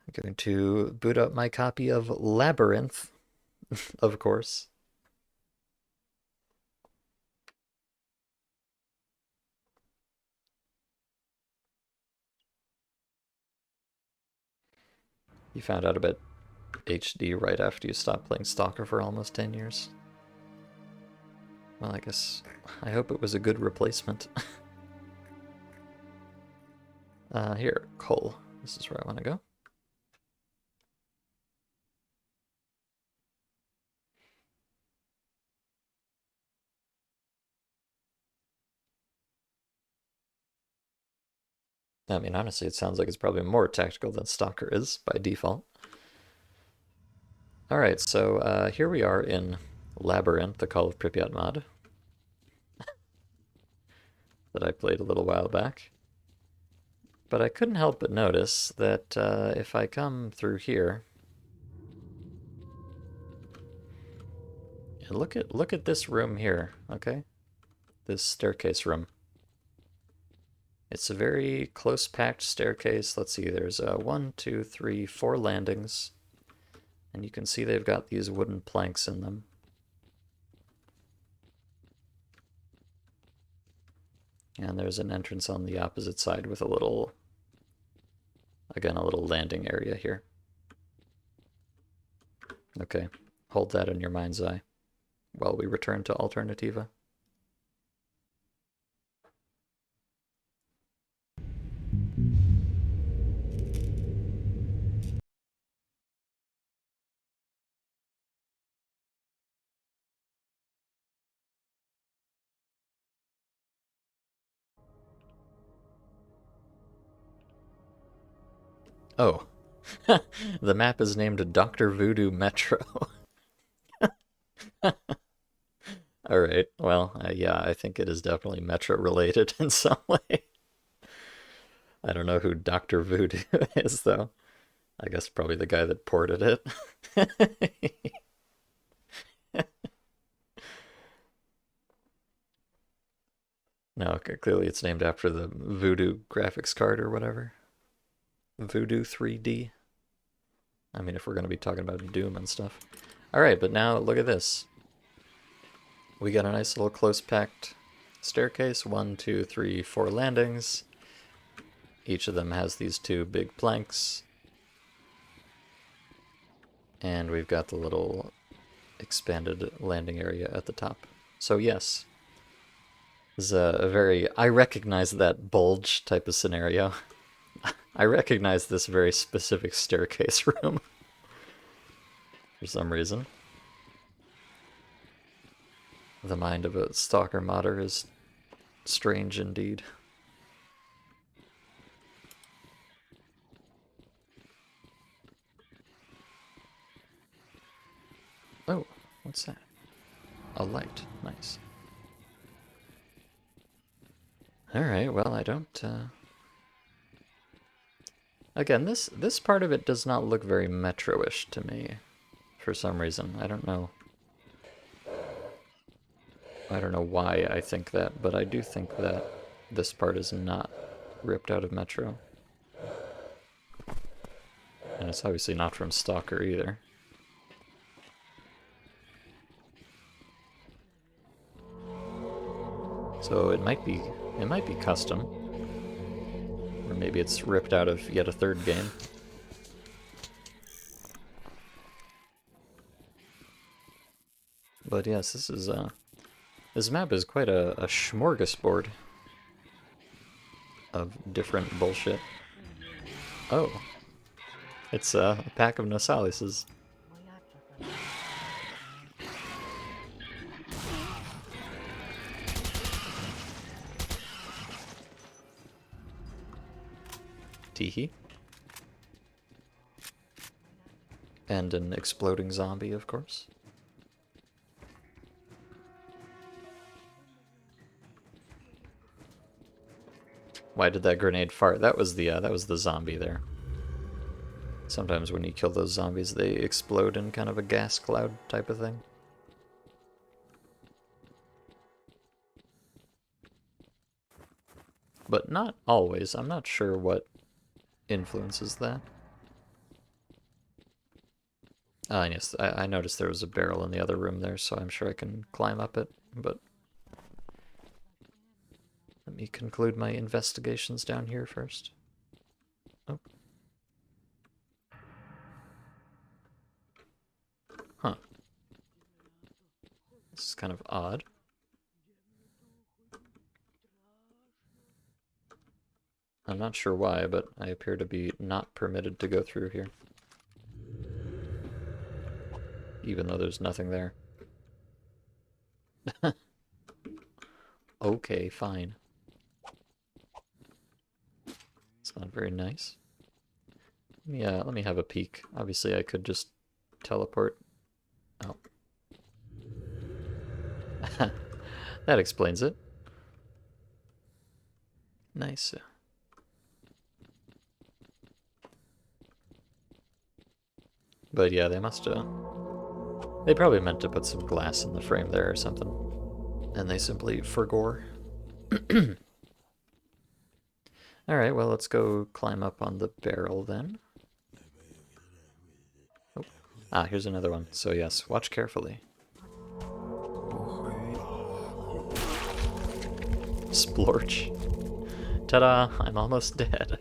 I'm going to boot up my copy of Labyrinth, of course. You found out about HD right after you stopped playing Stalker for almost 10 years. Well, I guess I hope it was a good replacement. Here, Cole. This is where I want to go. I mean, honestly, it sounds like it's probably more tactical than Stalker is by default. Alright, so here we are in Labyrinth, the Call of Pripyat mod that I played a little while back. But I couldn't help but notice that if I come through here, and look at this room here, okay? This staircase room. It's a very close packed staircase. Let's see, there's 1, 2, 3, 4 landings. And you can see they've got these wooden planks in them. And there's an entrance on the opposite side with a little, again, a little landing area here. Okay, hold that in your mind's eye while we return to AlternativA. Oh, the map is named Dr. Voodoo Metro. Alright, well, yeah, I think it is definitely Metro related in some way. I don't know who Dr. Voodoo is, though. I guess probably the guy that ported it. No, clearly it's named after the Voodoo graphics card or whatever. Voodoo 3D. I mean, if we're going to be talking about Doom and stuff. Alright, but now look at this. We got a nice little close-packed staircase. 1, 2, 3, 4 landings. Each of them has these 2 big planks. And we've got the little expanded landing area at the top. So yes, this is a very... I recognize that bulge type of scenario. I recognize this very specific staircase room. For some reason. The mind of a stalker modder is strange indeed. Oh, what's that? A light. Nice. Alright, well, I don't... Again, this part of it does not look very Metro-ish to me, for some reason. I don't know why I think that, but I do think that this part is not ripped out of Metro. And it's obviously not from Stalker either. So it might be custom. Or maybe it's ripped out of yet a third game. But yes, this map is quite a smorgasbord of different bullshit. Oh. It's a pack of Nosalises. Teehee. And an exploding zombie, of course. Why did that grenade fart? That was the zombie there. Sometimes when you kill those zombies, they explode in kind of a gas cloud type of thing. But not always. I'm not sure what influences that. Ah, yes, I noticed there was a barrel in the other room there, so I'm sure I can climb up it, but... Let me conclude my investigations down here first. Oh. Huh. This is kind of odd. I'm not sure why, but I appear to be not permitted to go through here. Even though there's nothing there. Okay, fine. It's not very nice. Let me have a peek. Obviously I could just teleport. Oh. That explains it. Nice. But yeah, they probably meant to put some glass in the frame there or something. And they simply forgore. Alright, well, let's go climb up on the barrel then. Oh. Ah, here's another one. So yes, watch carefully. Splorch. Ta-da! I'm almost dead.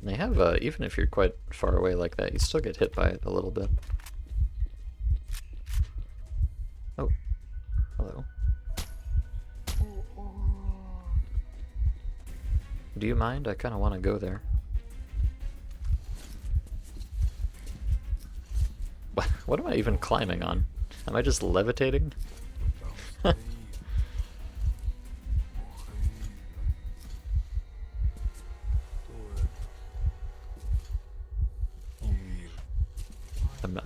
They have, even if you're quite far away like that, you still get hit by it a little bit. Oh. Hello. Do you mind? I kind of want to go there. What am I even climbing on? Am I just levitating?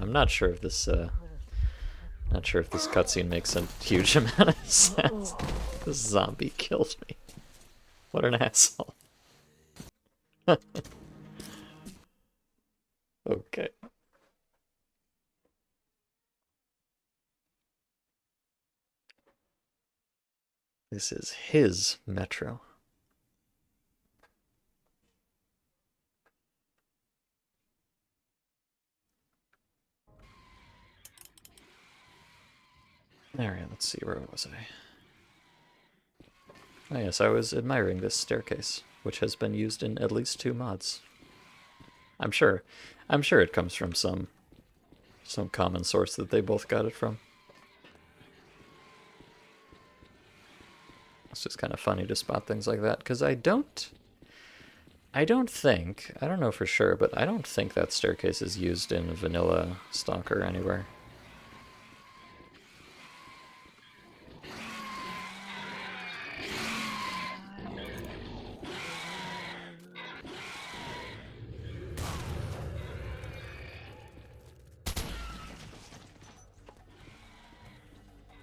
I'm not sure if this cutscene makes a huge amount of sense. This zombie killed me. What an asshole. Okay. This is his metro. Alright, let's see, where was I? Oh yes, I was admiring this staircase, which has been used in at least 2 mods. I'm sure it comes from some common source that they both got it from. It's just kind of funny to spot things like that, because I don't think, I don't know for sure, but I don't think that staircase is used in vanilla Stalker anywhere.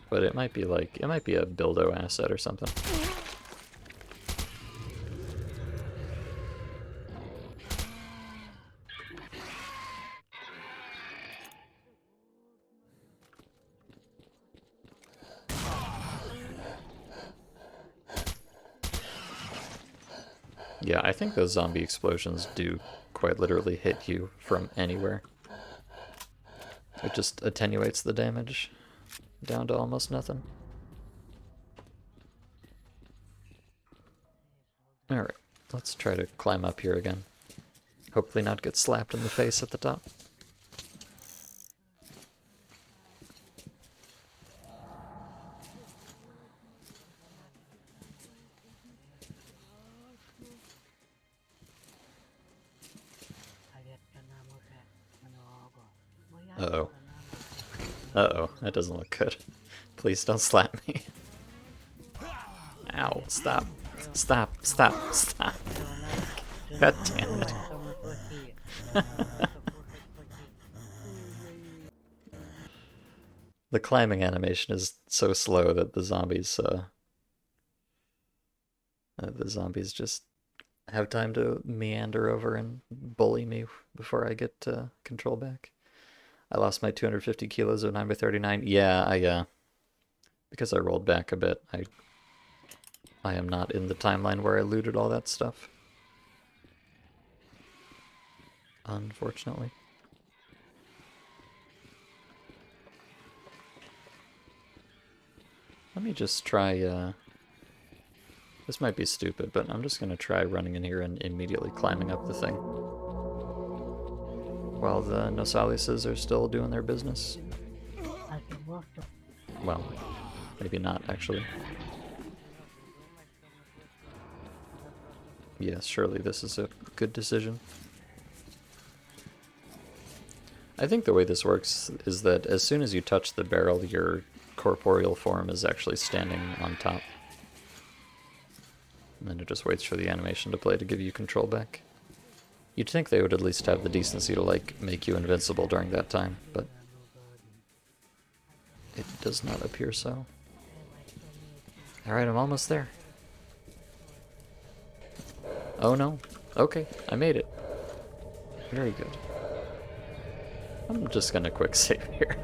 But it might be like, it might be a Buildo asset or something. Yeah, I think those zombie explosions do quite literally hit you from anywhere. It just attenuates the damage down to almost nothing. Alright, let's try to climb up here again. Hopefully not get slapped in the face at the top. Uh-oh. Uh-oh, that doesn't look good. Please don't slap me. Ow, stop. Stop, stop, stop. God damn it. The climbing animation is so slow that the zombies just have time to meander over and bully me before I get control back. I lost my 250 kilos of 9x39. Yeah, I because I rolled back a bit, I am not in the timeline where I looted all that stuff. Unfortunately. Let me just try, this might be stupid, but I'm just gonna try running in here and immediately climbing up the thing. While the Nosalises are still doing their business. Well, maybe not, actually. Yes, surely this is a good decision. I think the way this works is that as soon as you touch the barrel, your corporeal form is actually standing on top. And then it just waits for the animation to play to give you control back. You'd think they would at least have the decency to, like, make you invincible during that time, but it does not appear so. Alright, I'm almost there. Oh no. Okay, I made it. Very good. I'm just gonna quick save here.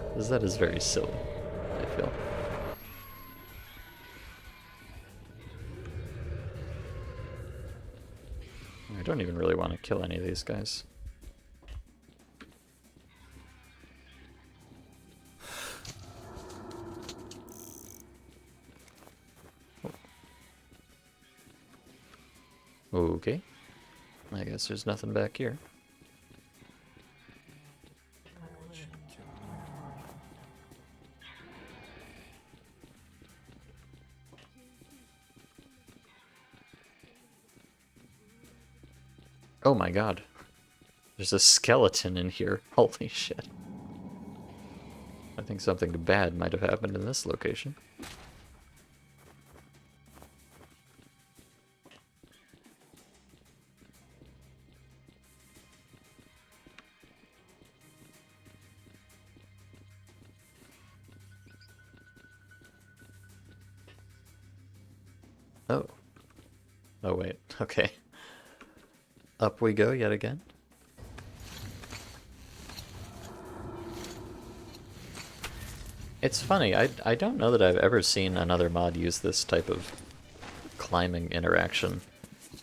Because that is very silly, I feel. I don't even really want to kill any of these guys. Okay. I guess there's nothing back here. Oh my god. There's a skeleton in here. Holy shit. I think something bad might have happened in this location. Oh. Oh wait, okay. Up we go yet again. It's funny, I don't know that I've ever seen another mod use this type of climbing interaction,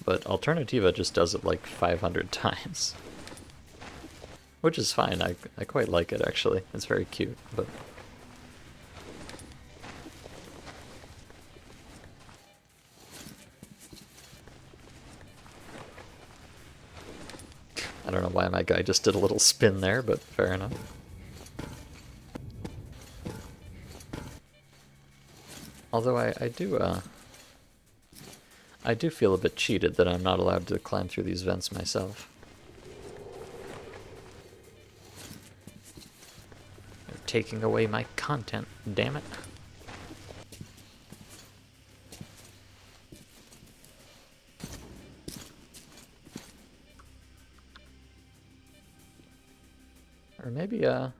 but AlternativA just does it like 500 times. Which is fine, I quite like it actually. It's very cute, but... I don't know why my guy just did a little spin there, but fair enough. Although I do feel a bit cheated that I'm not allowed to climb through these vents myself. They're taking away my content, damn it. Or maybe, oh,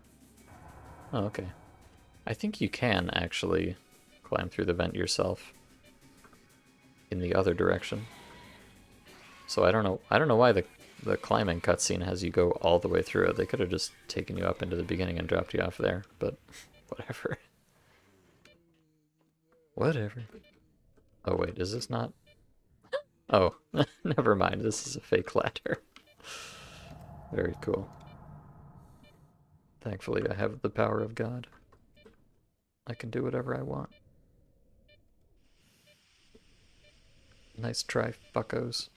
okay. I think you can actually climb through the vent yourself in the other direction. So I don't know why the climbing cutscene has you go all the way through it. They could have just taken you up into the beginning and dropped you off there, but whatever. Whatever. Oh wait, is this not? Oh, never mind. This is a fake ladder. Very cool. Thankfully, I have the power of God. I can do whatever I want. Nice try, fuckos.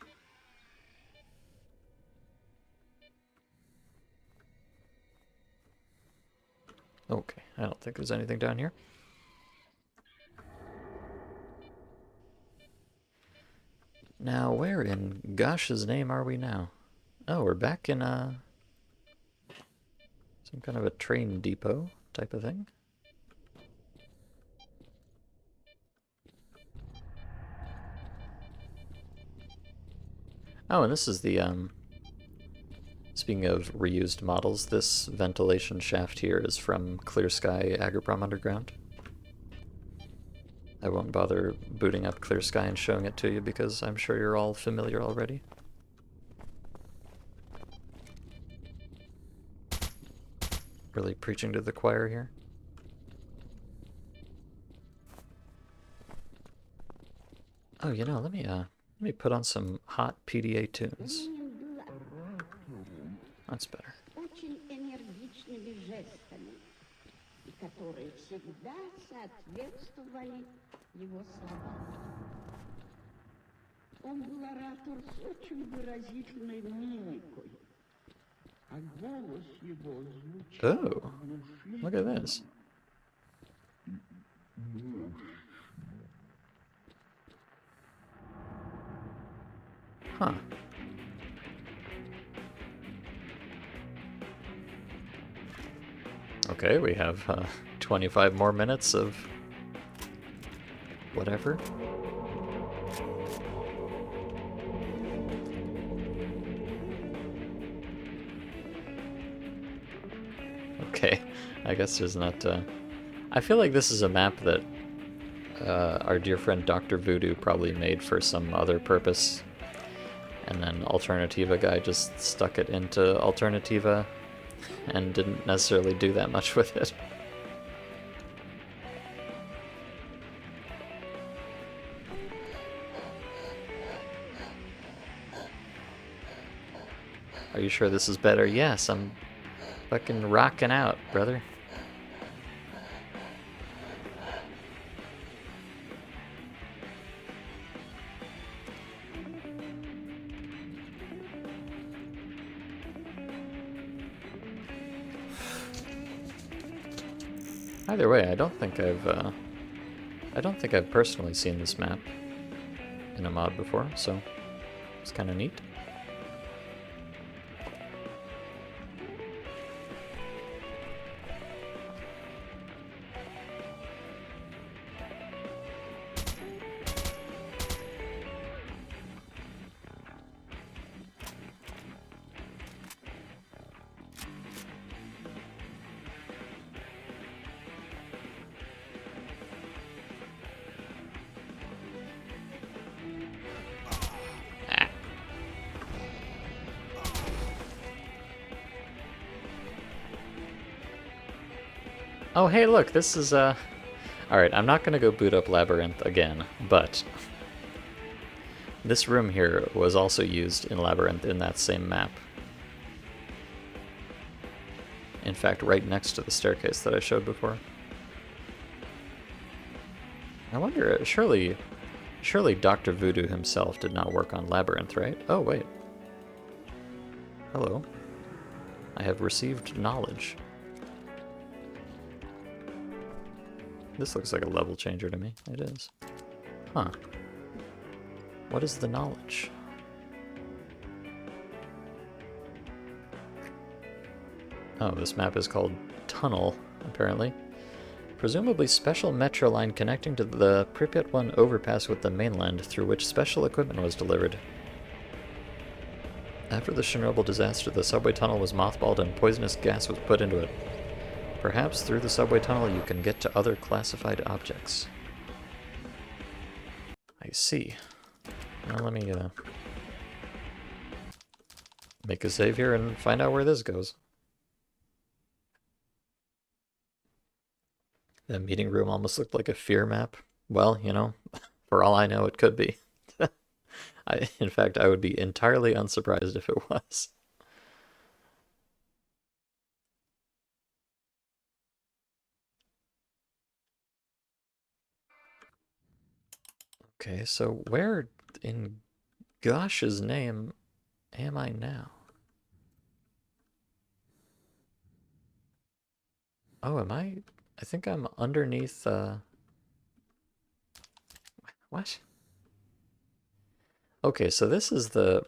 Okay, I don't think there's anything down here. Now, where in gosh's name are we now? Oh, we're back in some kind of a train depot type of thing. Oh, and this is the, speaking of reused models, this ventilation shaft here is from Clear Sky Agroprom Underground. I won't bother booting up Clear Sky and showing it to you because I'm sure you're all familiar already. Really preaching to the choir here. Oh, you know, let me put on some hot PDA tunes. That's better. Oh, look at this. Huh. Okay, we have 25 more minutes of whatever. Okay, I guess there's not... I feel like this is a map that our dear friend Dr. Voodoo probably made for some other purpose, and then AlternativA guy just stuck it into AlternativA and didn't necessarily do that much with it. Are you sure this is better? Yes, I'm fucking rocking out, brother. Either way, I don't think I've personally seen this map in a mod before, so it's kind of neat. Oh, hey, look, this is, Alright, I'm not gonna go boot up Labyrinth again, but this room here was also used in Labyrinth in that same map. In fact, right next to the staircase that I showed before. I wonder, surely Dr. Voodoo himself did not work on Labyrinth, right? Oh, wait. Hello. I have received knowledge. This looks like a level changer to me. It is. Huh. What is the knowledge? Oh, this map is called Tunnel, apparently. Presumably special metro line connecting to the Pripyat 1 overpass with the mainland, through which special equipment was delivered. After the Chernobyl disaster, the subway tunnel was mothballed and poisonous gas was put into it. Perhaps through the subway tunnel you can get to other classified objects. I see. Well, let me make a save here and find out where this goes. That meeting room almost looked like a fear map. Well, you know, for all I know, it could be. In fact, I would be entirely unsurprised if it was. Okay, so where in gosh's name am I now? Oh, am I? I think I'm underneath, what? Okay, so this is a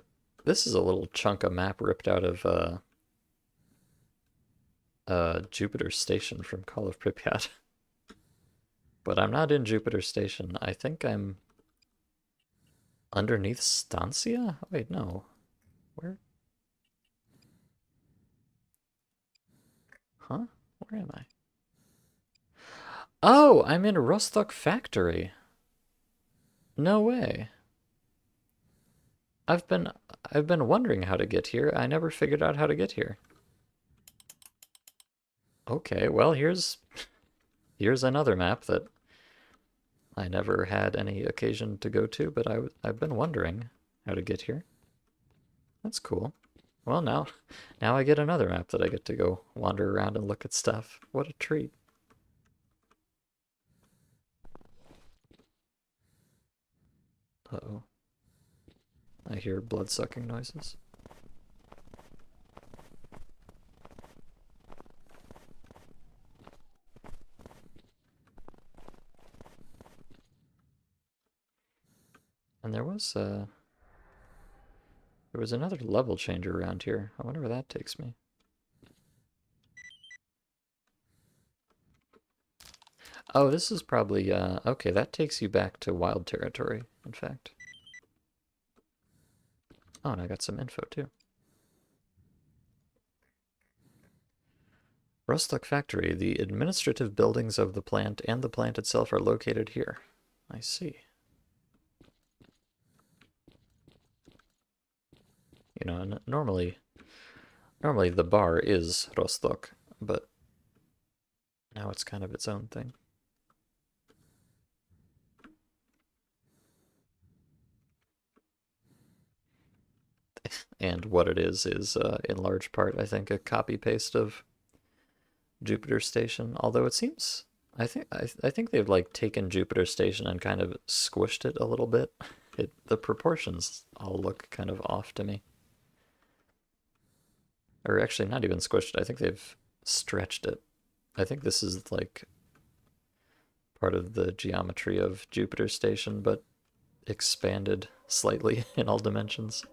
little chunk of map ripped out of, Jupiter Station from Call of Pripyat. But I'm not in Jupiter Station. I think I'm underneath Stancia? Wait, no. Where? Huh? Where am I? Oh, I'm in Rostock Factory. No way. I've been wondering how to get here. I never figured out how to get here. Okay, well, here's another map that I never had any occasion to go to, but I've been wondering how to get here. That's cool. Well, now I get another map that I get to go wander around and look at stuff. What a treat. Uh-oh. I hear blood-sucking noises. And there was another level changer around here. I wonder where that takes me. Oh, this is probably, okay, that takes you back to wild territory, in fact. Oh, and I got some info, too. Rostock Factory. The administrative buildings of the plant and the plant itself are located here. I see. You know, normally the bar is Rostock, but now it's kind of its own thing. And what it is in large part, I think, a copy-paste of Jupiter Station. Although it seems, I think they've like taken Jupiter Station and kind of squished it a little bit. The proportions all look kind of off to me. Or actually, not even squished it. I think they've stretched it. I think this is like part of the geometry of Jupiter Station, but expanded slightly in all dimensions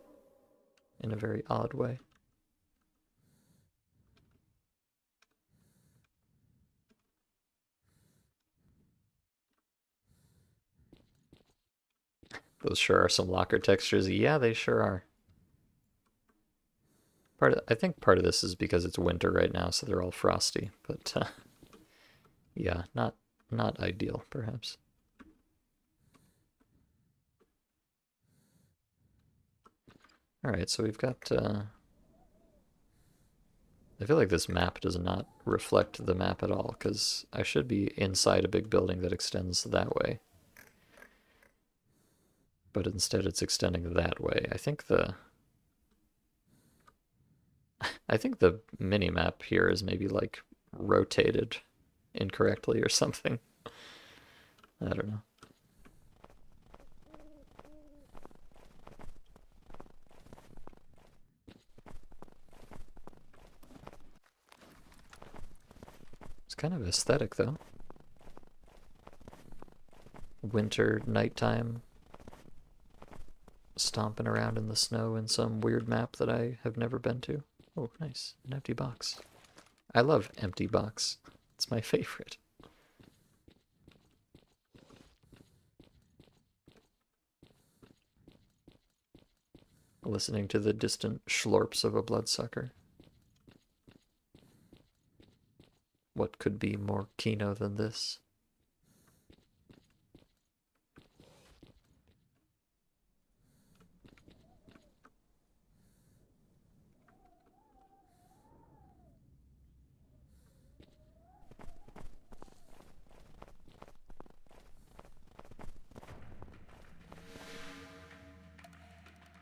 in a very odd way. Those sure are some locker textures. Yeah, they sure are. I think part of this is because it's winter right now, so they're all frosty. But yeah, not ideal, perhaps. All right, so we've got I feel like this map does not reflect the map at all, because I should be inside a big building that extends that way. But instead it's extending that way. I think the mini-map here is maybe like rotated incorrectly or something. I don't know. It's kind of aesthetic though. Winter, nighttime, stomping around in the snow in some weird map that I have never been to. Oh, nice. An empty box. I love empty box. It's my favorite. Listening to the distant schlorps of a bloodsucker. What could be more Kino than this?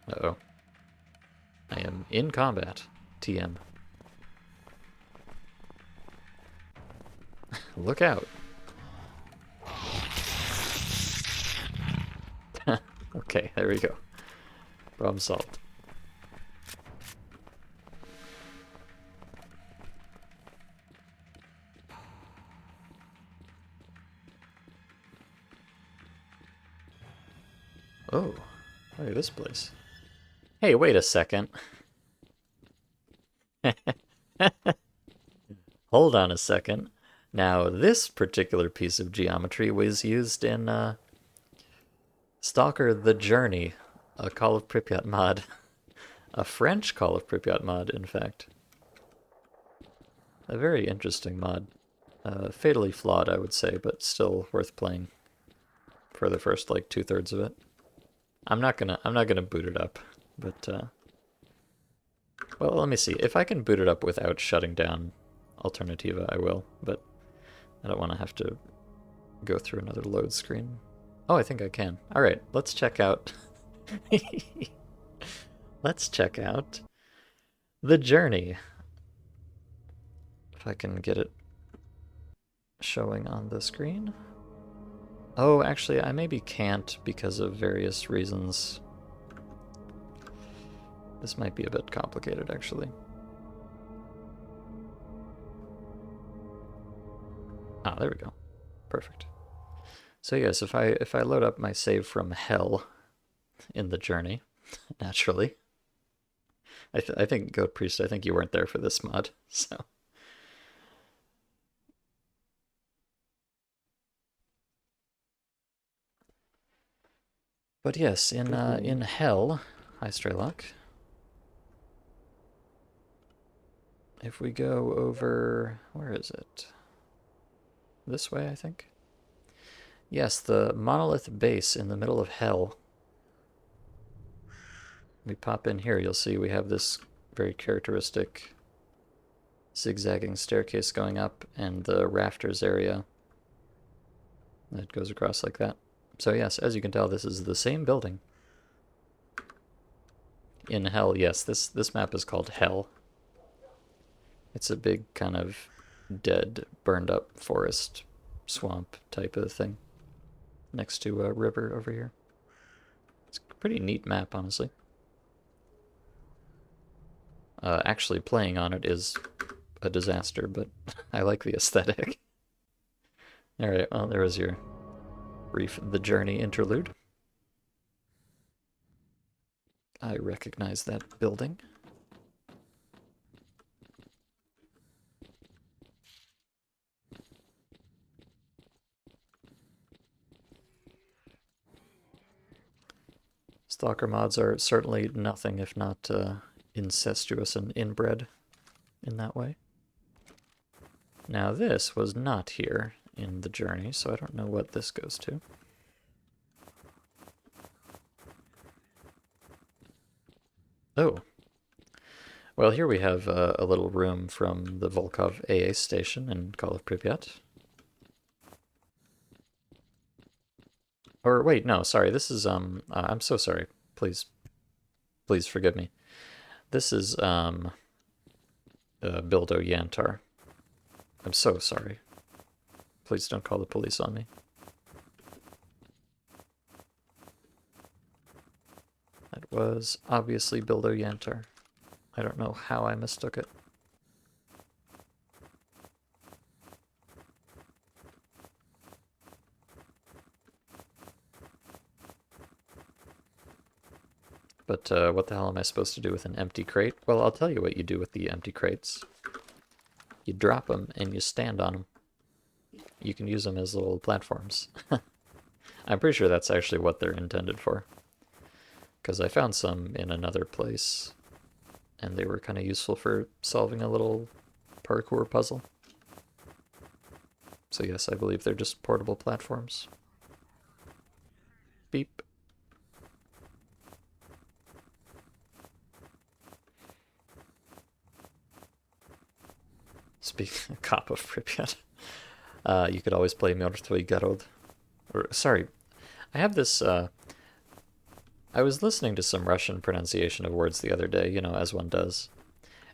Uh-oh. I am in combat. TM. Look out. Okay, there we go. Problem solved. Oh, look at this place. Hey, wait a second. Hold on a second. Now, this particular piece of geometry was used in Stalker The Journey, a Call of Pripyat mod. A French Call of Pripyat mod, in fact. A very interesting mod. Fatally flawed, I would say, but still worth playing for the first, like, 2/3 of it. I'm not gonna boot it up, but, well, let me see. If I can boot it up without shutting down AlternativA, I will, but I don't want to have to go through another load screen. Oh, I think I can. All right, let's check out. Let's check out The Journey. If I can get it showing on the screen. Oh, actually, I maybe can't because of various reasons. This might be a bit complicated, actually. Ah, there we go. Perfect. So yes, if I load up my save from hell in The Journey, naturally. I think Goat Priest, I think you weren't there for this mod, so. But yes, in hell, hi Straylock. If we go over, where is it? This way, I think. Yes, the monolith base in the middle of hell. We pop in here, you'll see we have this very characteristic zigzagging staircase going up, and the rafters area that goes across like that. So yes, as you can tell, this is the same building. In hell, yes, this map is called Hell. It's a big kind of dead, burned up forest, swamp type of thing next to a river over here. It's a pretty neat map, honestly. Actually playing on it is a disaster, but I like the aesthetic. Alright, well, there was your brief The Journey interlude. I recognize that building. Stalker mods are certainly nothing if not incestuous and inbred in that way. Now this was not here in The Journey, so I don't know what this goes to. Oh. Well, here we have a little room from the Volkov AA station in Call of Pripyat. Or wait, no, sorry. This is I'm so sorry. Please, please forgive me. This is Bildo Yantar. I'm so sorry. Please don't call the police on me. That was obviously Bildo Yantar. I don't know how I mistook it. But what the hell am I supposed to do with an empty crate? Well, I'll tell you what you do with the empty crates. You drop them and you stand on them. You can use them as little platforms. I'm pretty sure that's actually what they're intended for. Because I found some in another place, and they were kind of useful for solving a little parkour puzzle. So yes, I believe they're just portable platforms. Beep. Speaking of Cop of Pripyat, you could always play Mертвый город. Or, sorry, I have this, I was listening to some Russian pronunciation of words the other day, you know, as one does.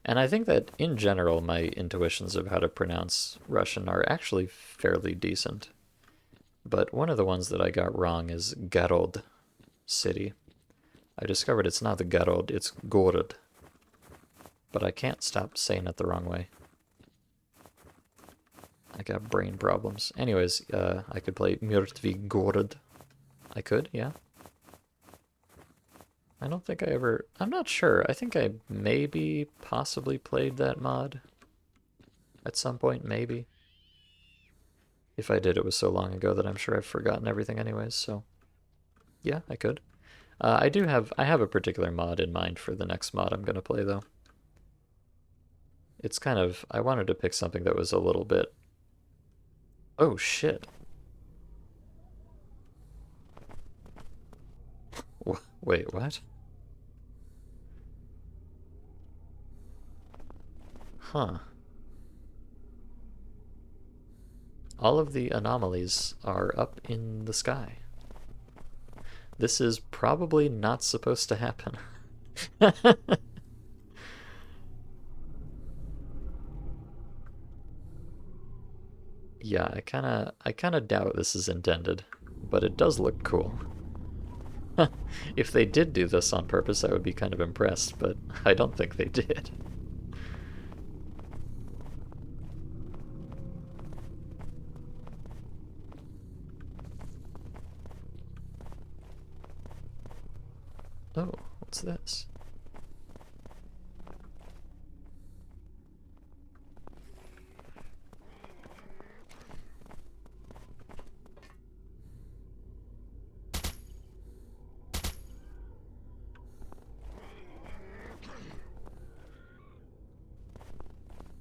And I think that, in general, my intuitions of how to pronounce Russian are actually fairly decent. But one of the ones that I got wrong is Garod, city. I discovered it's not the Garod, it's Gorod. But I can't stop saying it the wrong way. I got brain problems. Anyways, I could play Mертвый город. I could, yeah. I don't think I ever... I'm not sure. I think I maybe possibly played that mod at some point, maybe. If I did, it was so long ago that I'm sure I've forgotten everything anyways, so... Yeah, I could. I have a particular mod in mind for the next mod I'm gonna play, though. It's kind of... I wanted to pick something that was a little bit... Oh, shit. Wait, what? Huh. All of the anomalies are up in the sky. This is probably not supposed to happen. Yeah, I kinda doubt this is intended, but it does look cool. If they did do this on purpose, I would be kind of impressed, but I don't think they did. Oh, what's this?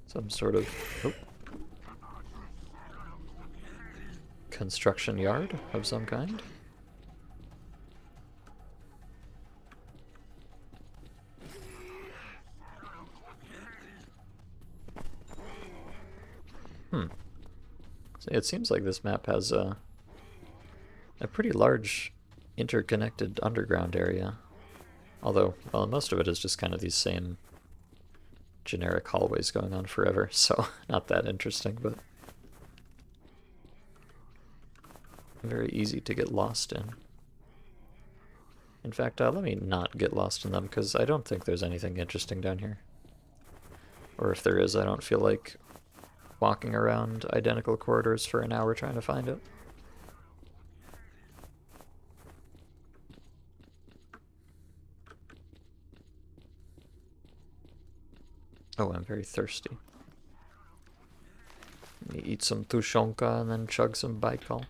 Some sort of construction yard of some kind? So it seems like this map has a pretty large interconnected underground area. Although, well, most of it is just kind of these same generic hallways going on forever, so not that interesting, but very easy to get lost in. In fact, let me not get lost in them, because I don't think there's anything interesting down here. Or if there is, I don't feel like walking around identical corridors for an hour trying to find it. Oh, I'm very thirsty. Let me eat some tushonka and then chug some Baikal.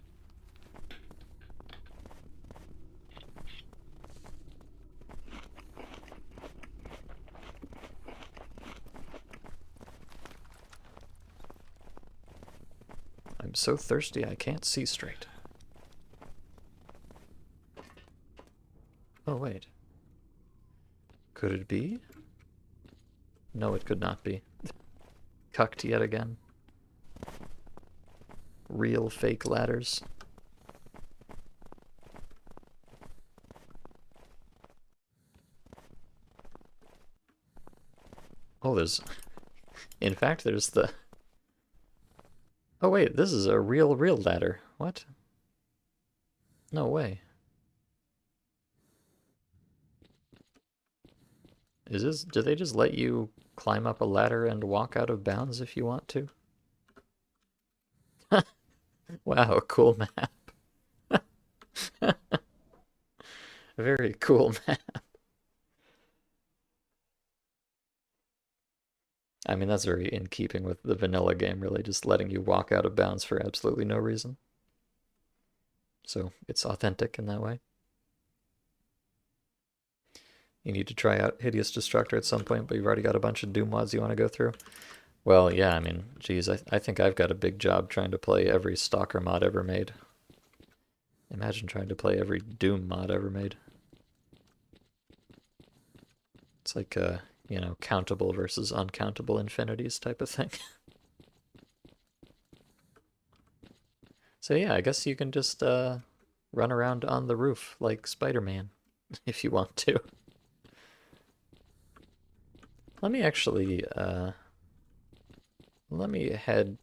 I'm so thirsty I can't see straight. Oh, wait. Could it be? No, it could not be. Cucked yet again. Real fake ladders. Oh, there's... In fact, there's the... Oh wait, this is a real ladder. What? No way. Is this... Do they just let you climb up a ladder and walk out of bounds if you want to? Wow, cool map. Very cool map. I mean, that's very in keeping with the vanilla game, really, just letting you walk out of bounds for absolutely no reason. So it's authentic in that way. You need to try out Hideous Destructor at some point, but you've already got a bunch of Doom mods you want to go through. Well, yeah, I mean, geez, I think I've got a big job trying to play every Stalker mod ever made. Imagine trying to play every Doom mod ever made. It's like a, you know, countable versus uncountable infinities type of thing. So yeah, I guess you can just run around on the roof like Spider-Man if you want to. Let me actually, let me head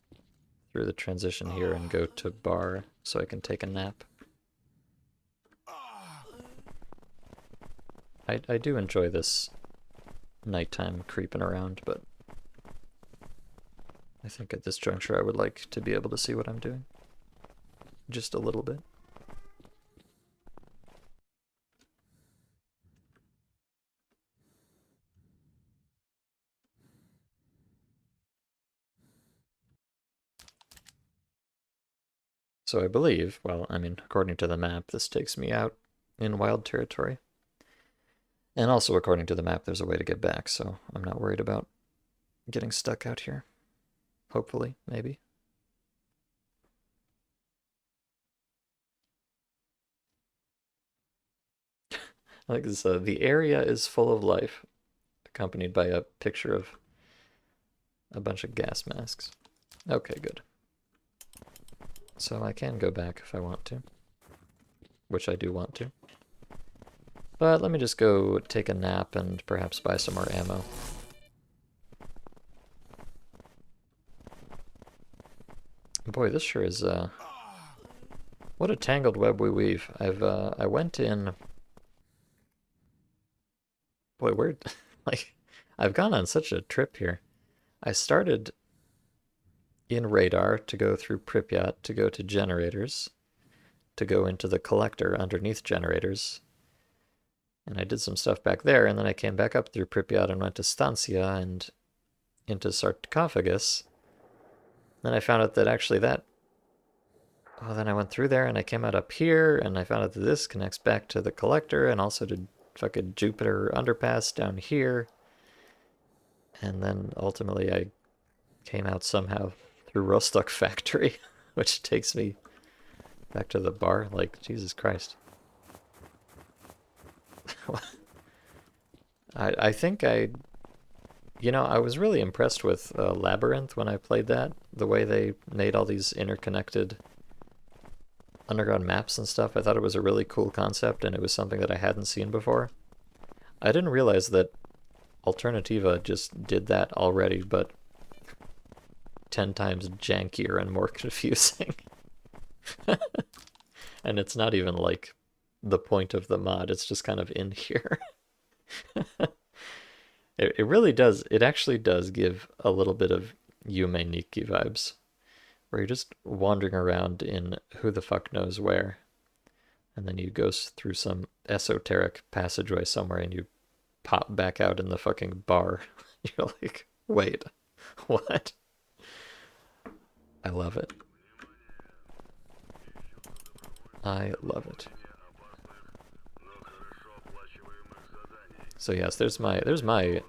through the transition here and go to bar so I can take a nap. I do enjoy this nighttime creeping around, but I think at this juncture I would like to be able to see what I'm doing. Just a little bit. So I believe, well, I mean, according to the map, this takes me out in wild territory. And also, according to the map, there's a way to get back, so I'm not worried about getting stuck out here. Hopefully, maybe. I like this, the area is full of life, accompanied by a picture of a bunch of gas masks. Okay, good. So I can go back if I want to, which I do want to. But let me just go take a nap and perhaps buy some more ammo. Boy, this sure is, what a tangled web we weave. I went in... Boy, where... like, I've gone on such a trip here. I started in radar to go through Pripyat to go to generators, to go into the collector underneath generators. And I did some stuff back there, and then I came back up through Pripyat and went to Stansia and into Sarcophagus. Then I found out that actually that... Oh, then I went through there and I came out up here, and I found out that this connects back to the collector and also to fucking Jupiter Underpass down here. And then ultimately I came out somehow through Rostock Factory, which takes me back to the bar. Like, Jesus Christ. I think you know, I was really impressed with Labyrinth when I played that. The way they made all these interconnected underground maps and stuff. I thought it was a really cool concept, and it was something that I hadn't seen before. I didn't realize that AlternativA just did that already, but 10 times jankier and more confusing. And it's not even like the point of the mod, it's just kind of in here. It really does, it actually does give a little bit of Yume Nikki vibes, where you're just wandering around in who the fuck knows where, and then you go through some esoteric passageway somewhere and you pop back out in the fucking bar. You're like, wait, what? I love it. I love it. So yes, the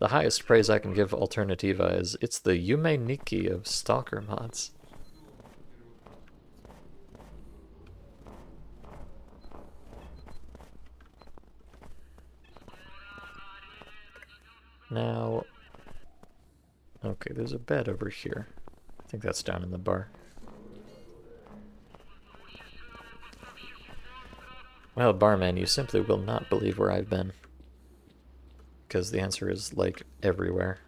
highest praise I can give AlternativA is it's the Yume Nikki of Stalker mods. Now, Okay, there's a bed over here. I think that's down in the bar. Well, barman, you simply will not believe where I've been. Because the answer is, like, everywhere.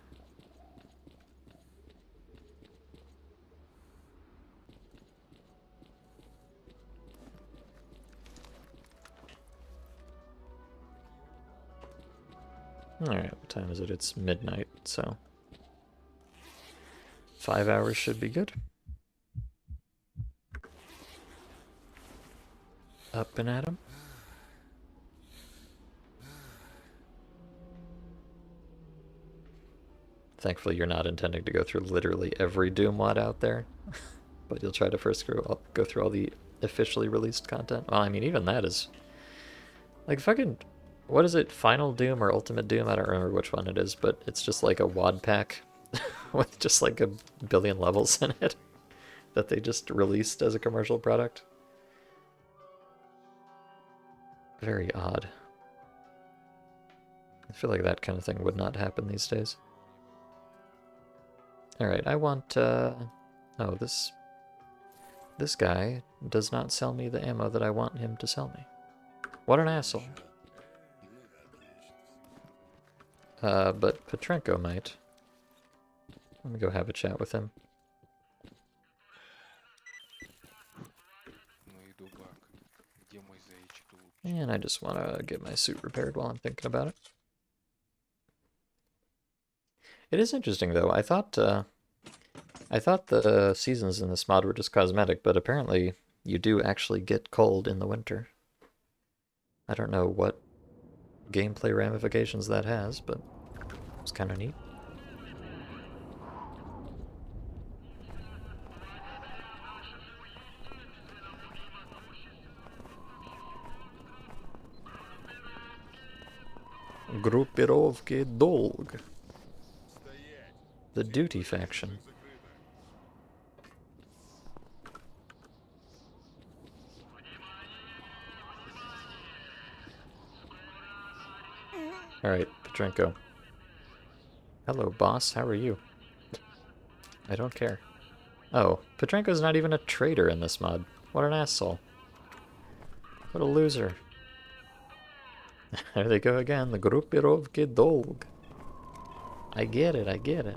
Alright, what time is it? It's midnight, so 5 hours should be good. Up and at 'em. Thankfully, you're not intending to go through literally every Doom mod out there, but you'll try to first go through all the officially released content. Well, I mean, even that is like fucking. What is it? Final Doom or Ultimate Doom? I don't remember which one it is, but it's just like a WAD pack with just like a billion levels in it that they just released as a commercial product. Very odd. I feel like that kind of thing would not happen these days. Alright, I want, oh, this guy does not sell me the ammo that I want him to sell me. What an asshole. But Petrenko might. Let me go have a chat with him. And I just want to get my suit repaired while I'm thinking about it. It is interesting, though. I thought the seasons in this mod were just cosmetic, but apparently you do actually get cold in the winter. I don't know what gameplay ramifications that has, but it's kind of neat. Группировки долг. The Duty faction. Alright, Petrenko. Hello, boss. How are you? I don't care. Oh, Petrenko's not even a traitor in this mod. What an asshole. What a loser. There they go again, the Gruppirovki Dolg. I get it, I get it.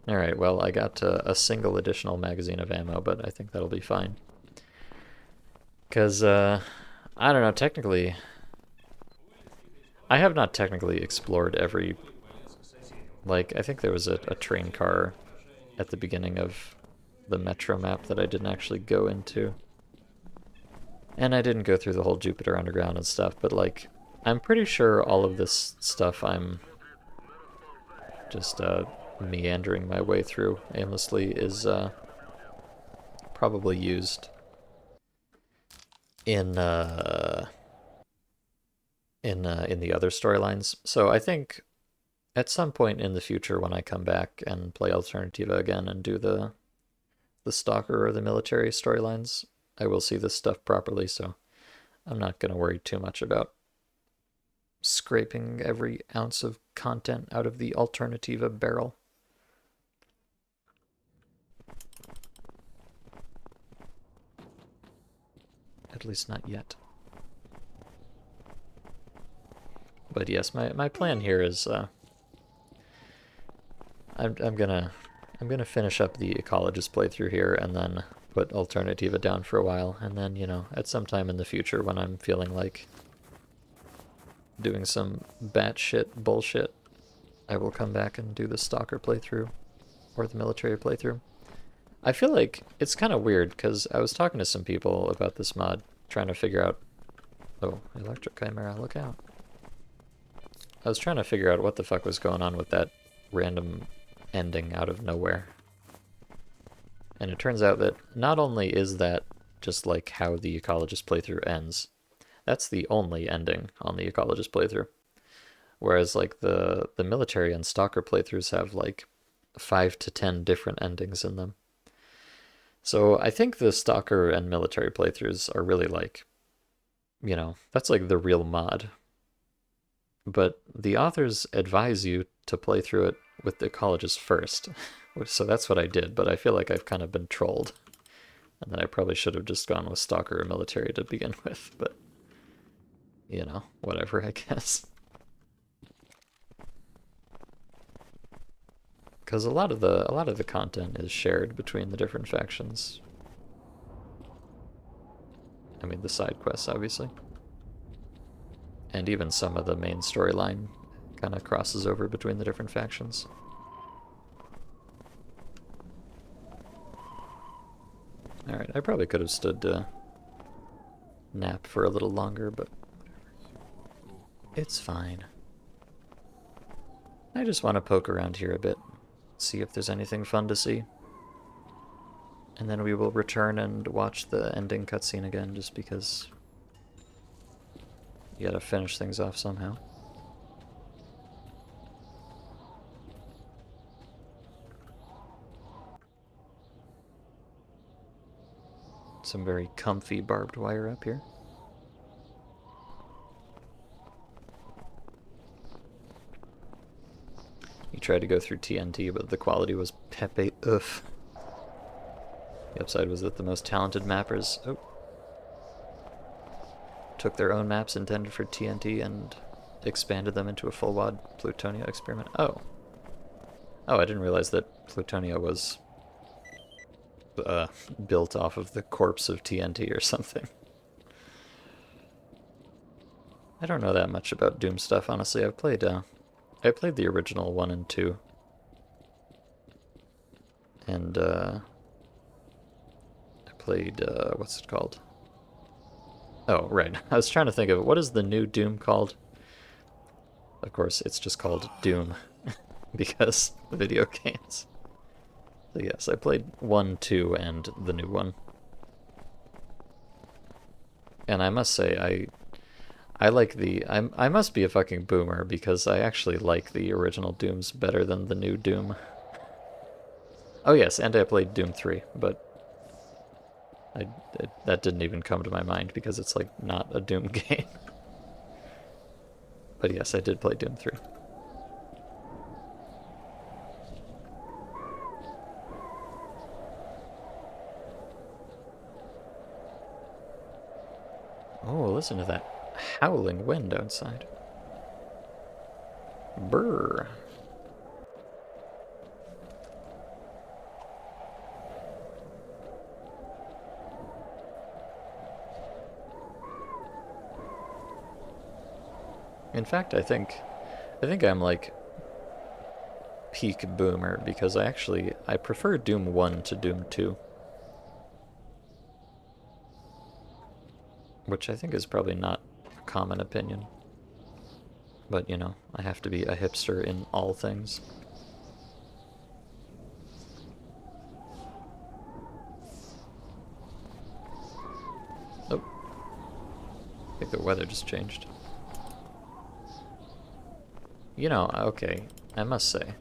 Alright, well, I got a single additional magazine of ammo, but I think that'll be fine. Because, I don't know, technically... I have not technically explored every... Like, I think there was a train car at the beginning of the Metro map that I didn't actually go into. And I didn't go through the whole Jupiter Underground and stuff, but, like, I'm pretty sure all of this stuff I'm just, meandering my way through aimlessly is, probably used in the other storylines. So I think at some point in the future when I come back and play AlternativA again and do the Stalker or the military storylines, I will see this stuff properly, so I'm not going to worry too much about scraping every ounce of content out of the AlternativA barrel. At least not yet. But yes, my plan here is I'm gonna finish up the Ecologist playthrough here and then put AlternativA down for a while, and then, you know, at some time in the future when I'm feeling like doing some batshit bullshit, I will come back and do the Stalker playthrough or the military playthrough. I feel like it's kind of weird because I was talking to some people about this mod, trying to figure out... Oh, Electric Chimera, look out. I was trying to figure out what the fuck was going on with that random ending out of nowhere. And it turns out that not only is that just like how the Ecologist playthrough ends, that's the only ending on the Ecologist playthrough. Whereas like the military and Stalker playthroughs have like 5 to 10 different endings in them. So I think the Stalker and military playthroughs are really like, you know, that's like the real mod. But the authors advise you to play through it with the Ecologist first. So that's what I did, but I feel like I've kind of been trolled. And that I probably should have just gone with Stalker or Military to begin with, but you know, whatever, I guess. Because a lot of the content is shared between the different factions. I mean, the side quests, obviously. And even some of the main storyline kind of crosses over between the different factions. Alright, I probably could have stood nap for a little longer, but it's fine. I just want to poke around here a bit, see if there's anything fun to see. And then we will return and watch the ending cutscene again, just because you gotta finish things off somehow. Some very comfy barbed wire up here. You tried to go through TNT, but the quality was Pepe oof. The upside was that the most talented mappers took their own maps intended for TNT and expanded them into a full WAD Plutonia experiment. Oh, I didn't realize that Plutonia was built off of the corpse of TNT or something. I don't know that much about Doom stuff, honestly. I played the original 1 and 2. And I played what's it called? Oh, right. I was trying to think of it. What is the new Doom called? Of course, it's just called Doom because the video games. So yes, I played 1, 2, and the new one. And I must say, I like I must be a fucking boomer because I actually like the original Dooms better than the new Doom. Oh yes, and I played Doom 3, but that didn't even come to my mind because it's like not a Doom game. But yes, I did play Doom 3. Oh, listen to that howling wind outside. Brr. In fact, I think I'm like peak boomer because I prefer Doom 1 to Doom 2. Which I think is probably not a common opinion. But, you know, I have to be a hipster in all things. Oh. I think the weather just changed. You know, okay, I must say.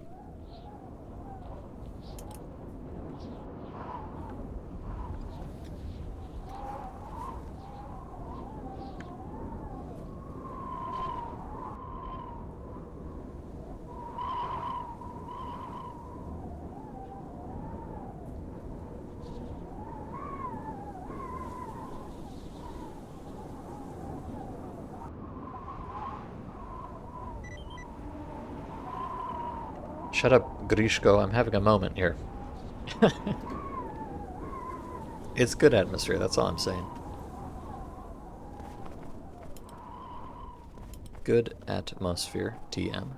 Shut up, Grishko, I'm having a moment here. It's good atmosphere, that's all I'm saying. Good atmosphere, TM.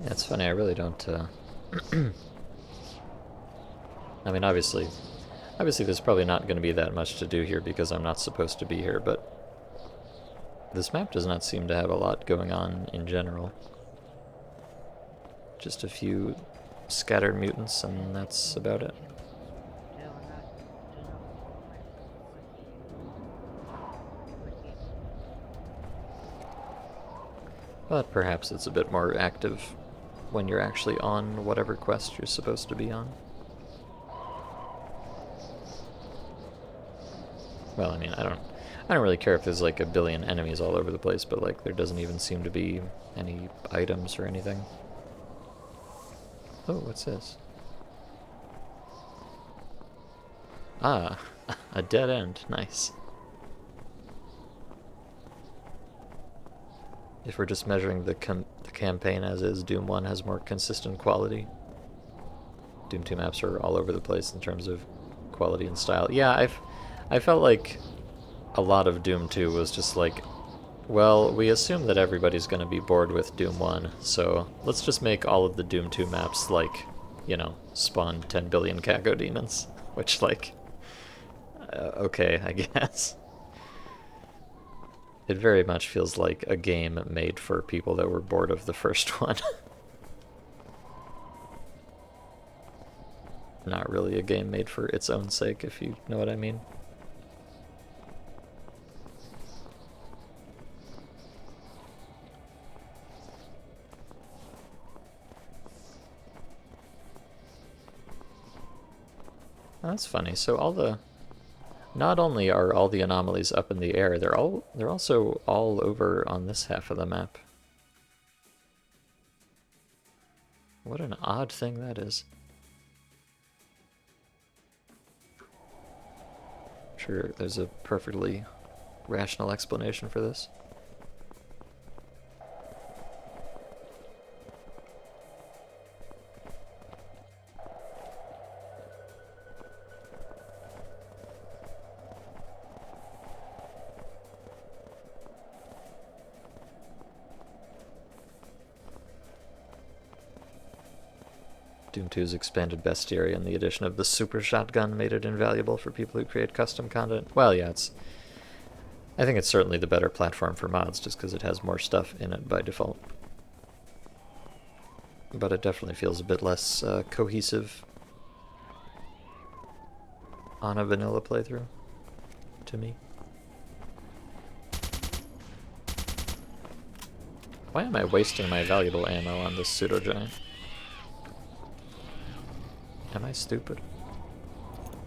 Yeah, it's funny, I really don't, I mean, obviously there's probably not going to be that much to do here because I'm not supposed to be here, but this map does not seem to have a lot going on in general. Just a few scattered mutants, and that's about it. But perhaps it's a bit more active when you're actually on whatever quest you're supposed to be on. Well, I mean, I don't really care if there's like a billion enemies all over the place, but like there doesn't even seem to be any items or anything. Oh, what's this? Ah, a dead end. Nice. If we're just measuring the campaign as is, Doom 1 has more consistent quality. Doom 2 maps are all over the place in terms of quality and style. Yeah, I felt like a lot of Doom 2 was just like, well, we assume that everybody's going to be bored with Doom 1, so let's just make all of the Doom 2 maps like, you know, spawn 10 billion Cago demons. Which, like, okay, I guess. It very much feels like a game made for people that were bored of the first one. Not really a game made for its own sake, if you know what I mean. That's funny. So not only are all the anomalies up in the air, they're also all over on this half of the map. What an odd thing that is. I'm sure there's a perfectly rational explanation for this. Doom 2's expanded bestiary and the addition of the super shotgun made it invaluable for people who create custom content. Well, yeah, I think it's certainly the better platform for mods just because it has more stuff in it by default. But it definitely feels a bit less cohesive on a vanilla playthrough, to me. Why am I wasting my valuable ammo on this pseudo-giant? Am I stupid?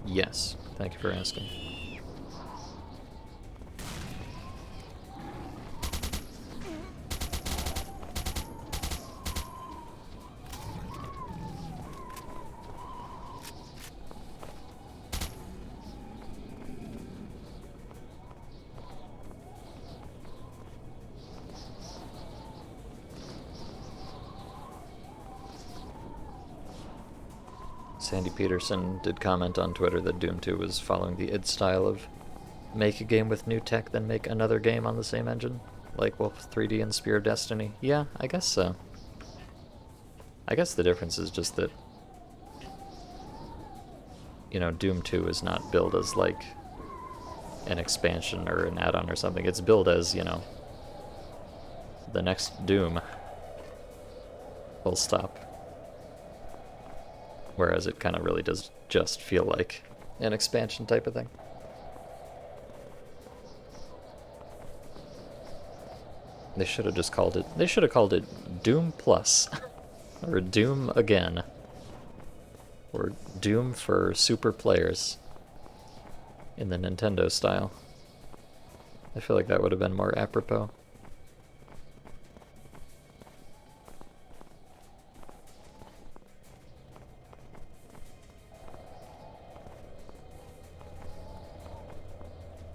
Yes. Thank you for asking. Sandy Peterson did comment on Twitter that Doom 2 was following the id style of make a game with new tech, then make another game on the same engine, like Wolf 3D and Spear of Destiny. Yeah, I guess so. I guess the difference is just that, you know, Doom 2 is not billed as like an expansion or an add-on or something. It's billed as, you know, the next Doom. Full stop. Whereas it kind of really does just feel like an expansion type of thing. They should have just called it, they should have called it Doom Plus. Or Doom Again. Or Doom for super players. In the Nintendo style. I feel like that would have been more apropos.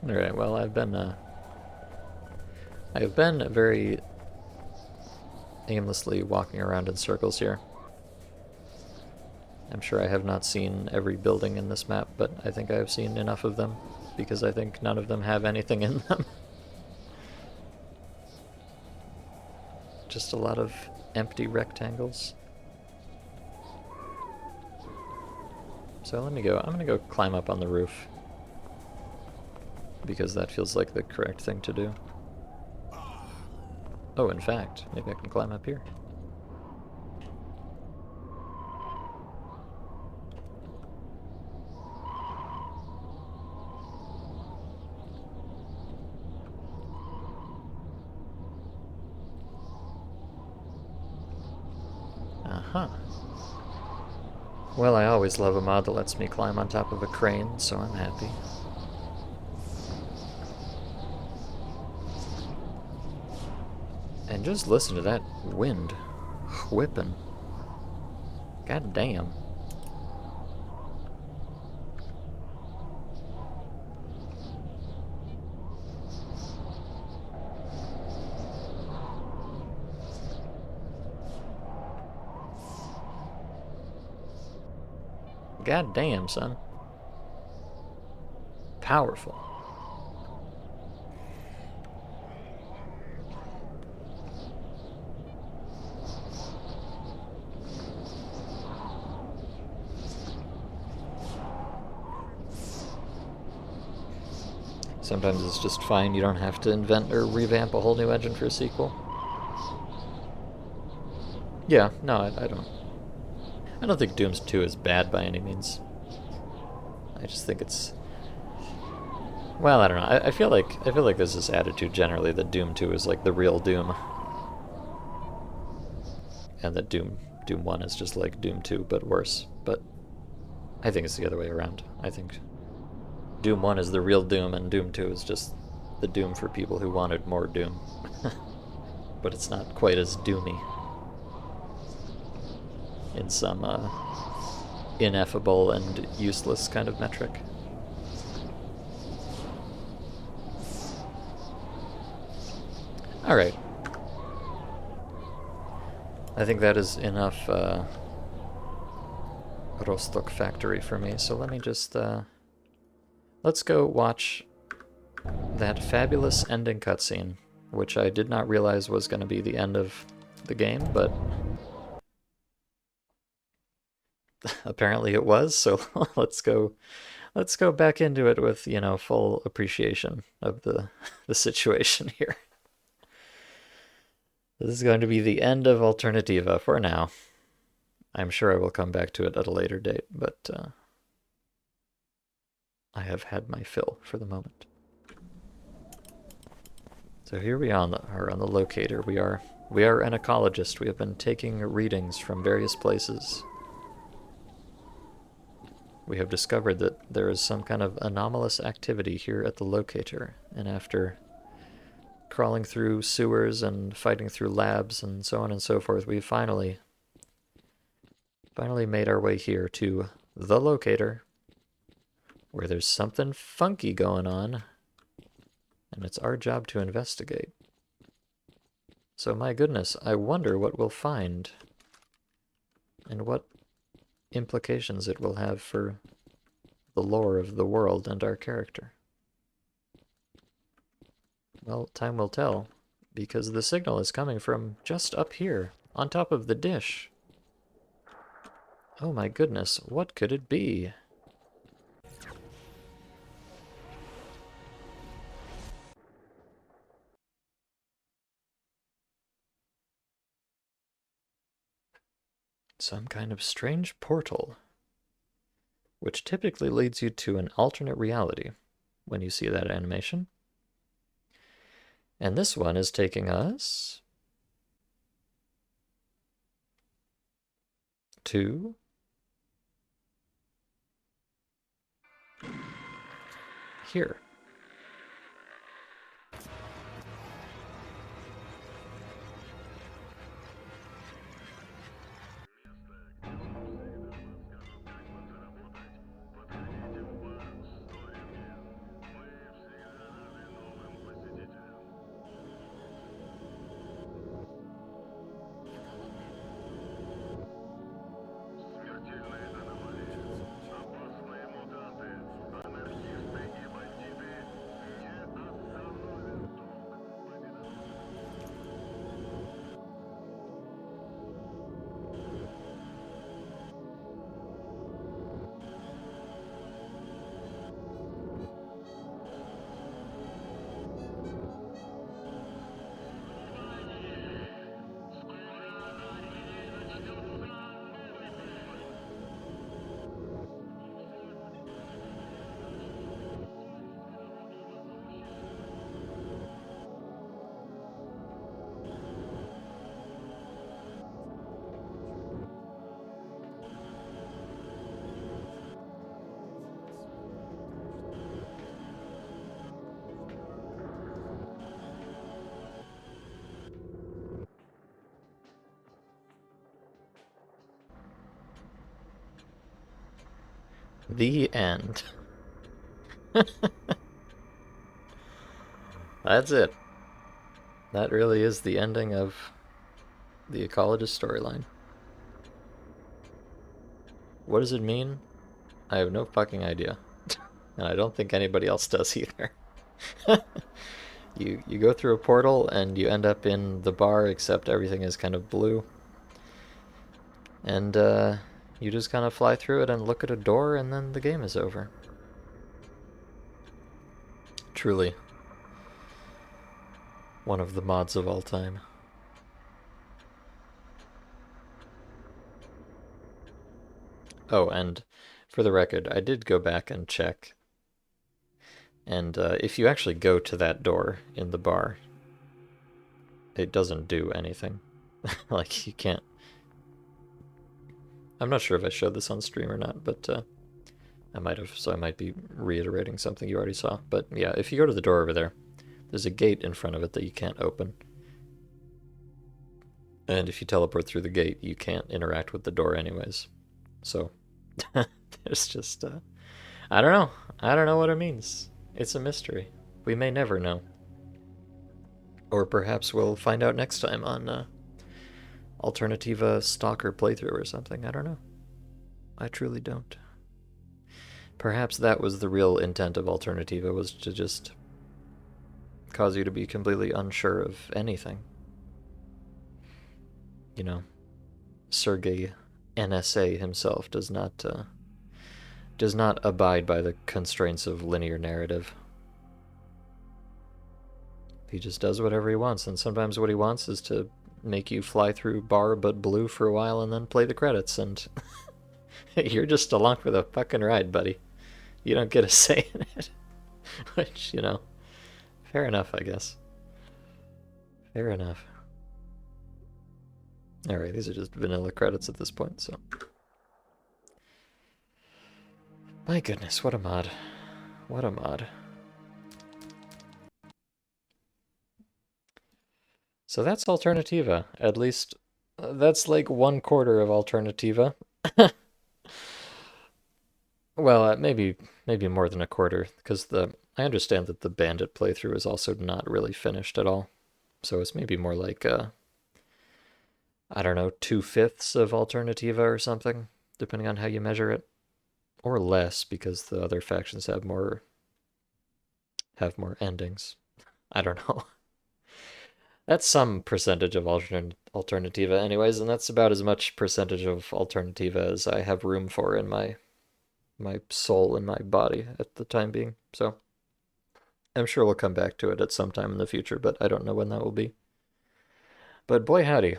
Alright, well, I've been very aimlessly walking around in circles here. I'm sure I have not seen every building in this map, but I think I have seen enough of them, because I think none of them have anything in them. Just a lot of empty rectangles. So I'm gonna go climb up on the roof, because that feels like the correct thing to do. Oh, in fact, maybe I can climb up here. Huh. Well, I always love a mod that lets me climb on top of a crane, so I'm happy. And just listen to that wind whipping. God damn. God damn, son. Powerful. Sometimes it's just fine, you don't have to invent or revamp a whole new engine for a sequel. Yeah, no, I don't. I don't think Doom 2 is bad by any means. I just think it's... Well, I don't know. I feel like there's this attitude generally that Doom 2 is like the real Doom. And that Doom 1 is just like Doom 2, but worse. But I think it's the other way around. I think Doom 1 is the real Doom, and Doom 2 is just the Doom for people who wanted more Doom. But it's not quite as doomy. In some ineffable and useless kind of metric. Alright. I think that is enough Rostock factory for me, so let me just... let's go watch that fabulous ending cutscene, which I did not realize was going to be the end of the game, but apparently it was, so let's go back into it with, you know, full appreciation of the situation here. This is going to be the end of AlternativA for now. I'm sure I will come back to it at a later date, but I have had my fill for the moment. So here we are on the locator. We are an ecologist. We have been taking readings from various places. We have discovered that there is some kind of anomalous activity here at the locator, and after crawling through sewers and fighting through labs and so on and so forth, we finally made our way here to the locator, where there's something funky going on, and it's our job to investigate. So my goodness, I wonder what we'll find, and what implications it will have for the lore of the world and our character. Well, time will tell, because the signal is coming from just up here, on top of the dish. Oh my goodness, what could it be? Some kind of strange portal, which typically leads you to an alternate reality when you see that animation. And this one is taking us to here. The end. That's it. That really is the ending of the Ecologist storyline. What does it mean? I have no fucking idea. And I don't think anybody else does either. You go through a portal and you end up in the bar, except everything is kind of blue. And you just kind of fly through it and look at a door, and then the game is over. Truly, one of the mods of all time. Oh, and for the record, I did go back and check. And if you actually go to that door in the bar, it doesn't do anything. Like, you can't. I'm not sure if I showed this on stream or not, but I might have, so I might be reiterating something you already saw. But yeah, if you go to the door over there, there's a gate in front of it that you can't open. And if you teleport through the gate, you can't interact with the door anyways. So, there's just, I don't know. I don't know what it means. It's a mystery. We may never know. Or perhaps we'll find out next time on AlternativA Stalker playthrough or something. I don't know. I truly don't. Perhaps that was the real intent of AlternativA, was to just cause you to be completely unsure of anything. You know, Sergey NSA himself does not abide by the constraints of linear narrative. He just does whatever he wants, and sometimes what he wants is to make you fly through bar but blue for a while and then play the credits, and you're just along for the fucking ride, buddy. You don't get a say in it. Which, fair enough, I guess. Fair enough. Alright, these are just vanilla credits at this point, so. My goodness, what a mod. What a mod. So that's AlternativA. At least, that's like 1/4 of AlternativA. Well, maybe more than a quarter, because I understand that the Bandit playthrough is also not really finished at all. So it's maybe more like, I don't know, 2/5 of AlternativA or something, depending on how you measure it. Or less, because the other factions have more endings. I don't know. That's some percentage of AlternativA anyways, and that's about as much percentage of AlternativA as I have room for in my soul and my body at the time being. So I'm sure we'll come back to it at some time in the future, but I don't know when that will be. But boy howdy,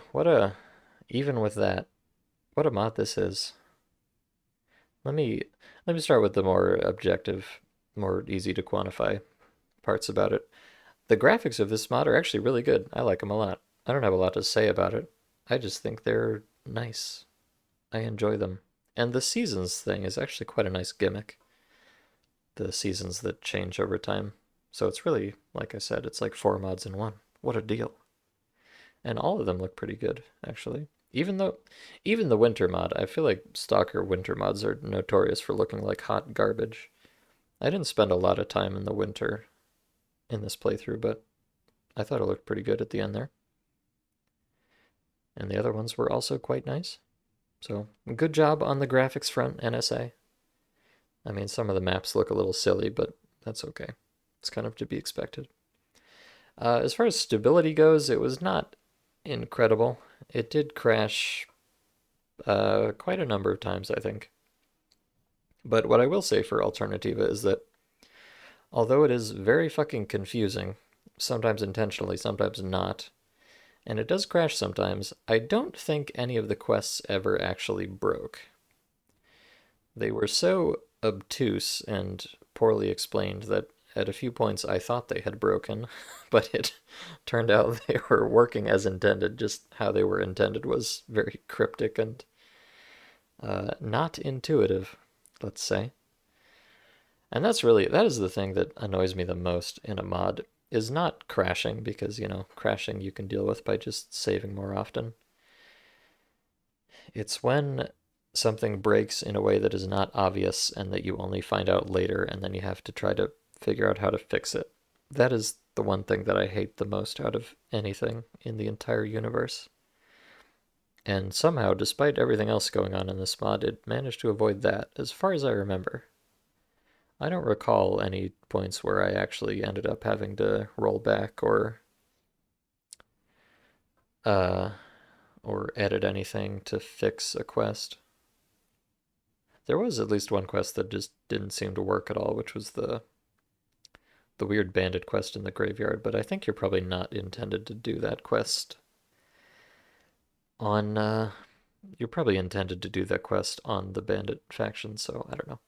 even with that, what a mod this is. Let me start with the more objective, more easy to quantify parts about it. The graphics of this mod are actually really good. I like them a lot. I don't have a lot to say about it. I just think they're nice. I enjoy them. And the seasons thing is actually quite a nice gimmick. The seasons that change over time. So it's really, like I said, it's like 4 mods in one. What a deal. And all of them look pretty good, actually. Even the winter mod, I feel like Stalker winter mods are notorious for looking like hot garbage. I didn't spend a lot of time in the winter in this playthrough, but I thought it looked pretty good at the end there. And the other ones were also quite nice. So, good job on the graphics front, NSA. I mean, some of the maps look a little silly, but that's okay. It's kind of to be expected. As far as stability goes, it was not incredible. It did crash quite a number of times, I think. But what I will say for AlternativA is that although it is very fucking confusing, sometimes intentionally, sometimes not, and it does crash sometimes, I don't think any of the quests ever actually broke. They were so obtuse and poorly explained that at a few points I thought they had broken, but it turned out they were working as intended. Just how they were intended was very cryptic and not intuitive, let's say. And that is the thing that annoys me the most in a mod, is not crashing, because, crashing you can deal with by just saving more often. It's when something breaks in a way that is not obvious and that you only find out later, and then you have to try to figure out how to fix it. That is the one thing that I hate the most out of anything in the entire universe. And somehow, despite everything else going on in this mod, it managed to avoid that, as far as I remember. I don't recall any points where I actually ended up having to roll back uh, or edit anything to fix a quest. There was at least one quest that just didn't seem to work at all, which was the weird bandit quest in the graveyard, but I think you're probably not intended to do that quest on you're probably intended to do that quest on the bandit faction, so I don't know.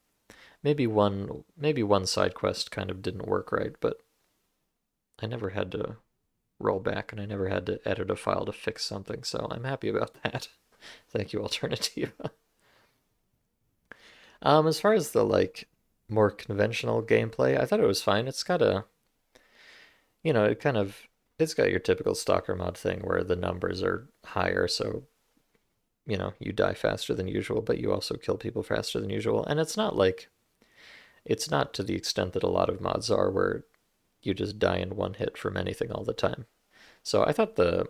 Maybe one side quest kind of didn't work right, but I never had to roll back and I never had to edit a file to fix something, so I'm happy about that. Thank you, AlternativA. As far as the like more conventional gameplay, I thought it was fine. It's got a, it kind of it's got your typical stalker mod thing where the numbers are higher, so you die faster than usual, but you also kill people faster than usual. And it's not to the extent that a lot of mods are where you just die in one hit from anything all the time. So I thought the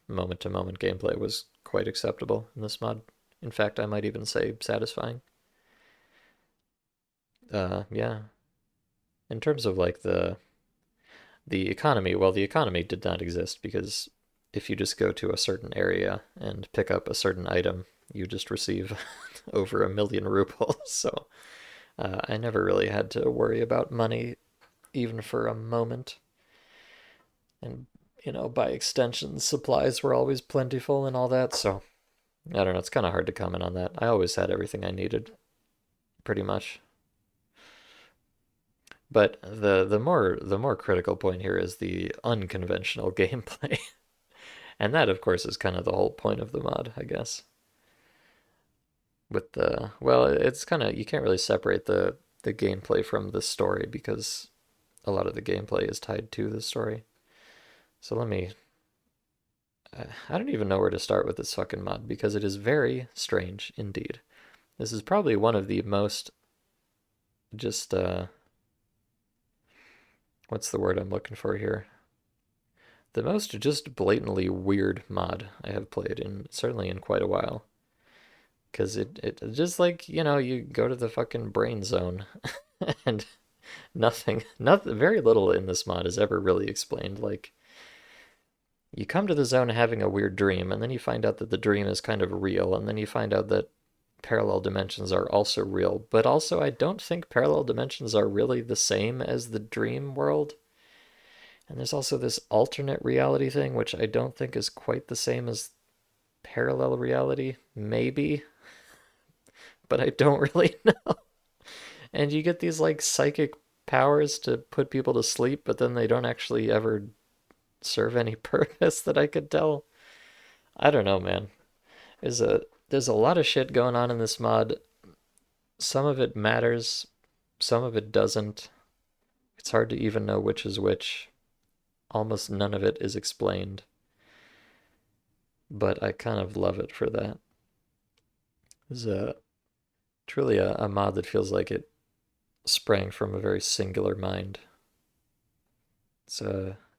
moment to moment gameplay was quite acceptable in this mod. In fact, I might even say satisfying. Yeah. In terms of like the economy, well, the economy did not exist because if you just go to a certain area and pick up a certain item, you just receive over 1 million rubles. So I never really had to worry about money even for a moment. And, by extension, supplies were always plentiful and all that. So I don't know, it's kind of hard to comment on that. I always had everything I needed, pretty much. But the more critical point here is the unconventional gameplay. And that, of course, is kind of the whole point of the mod, I guess. Well, it's kind of, you can't really separate the gameplay from the story because a lot of the gameplay is tied to the story. So I don't even know where to start with this fucking mod because it is very strange indeed. This is probably one of the most just, what's the word I'm looking for here? The most just blatantly weird mod I have played in, certainly in quite a while. Because it just like, you go to the fucking brain zone and nothing, very little in this mod is ever really explained. Like, you come to the zone having a weird dream, and then you find out that the dream is kind of real, and then you find out that parallel dimensions are also real. But also, I don't think parallel dimensions are really the same as the dream world. And there's also this alternate reality thing, which I don't think is quite the same as parallel reality. Maybe, but I don't really know. And you get these like psychic powers to put people to sleep, but then they don't actually ever serve any purpose that I could tell. I don't know, man. There's a lot of shit going on in this mod. Some of it matters, some of it doesn't. It's hard to even know which is which. Almost none of it is explained. But I kind of love it for that. It's truly a mod that feels like it sprang from a very singular mind. It's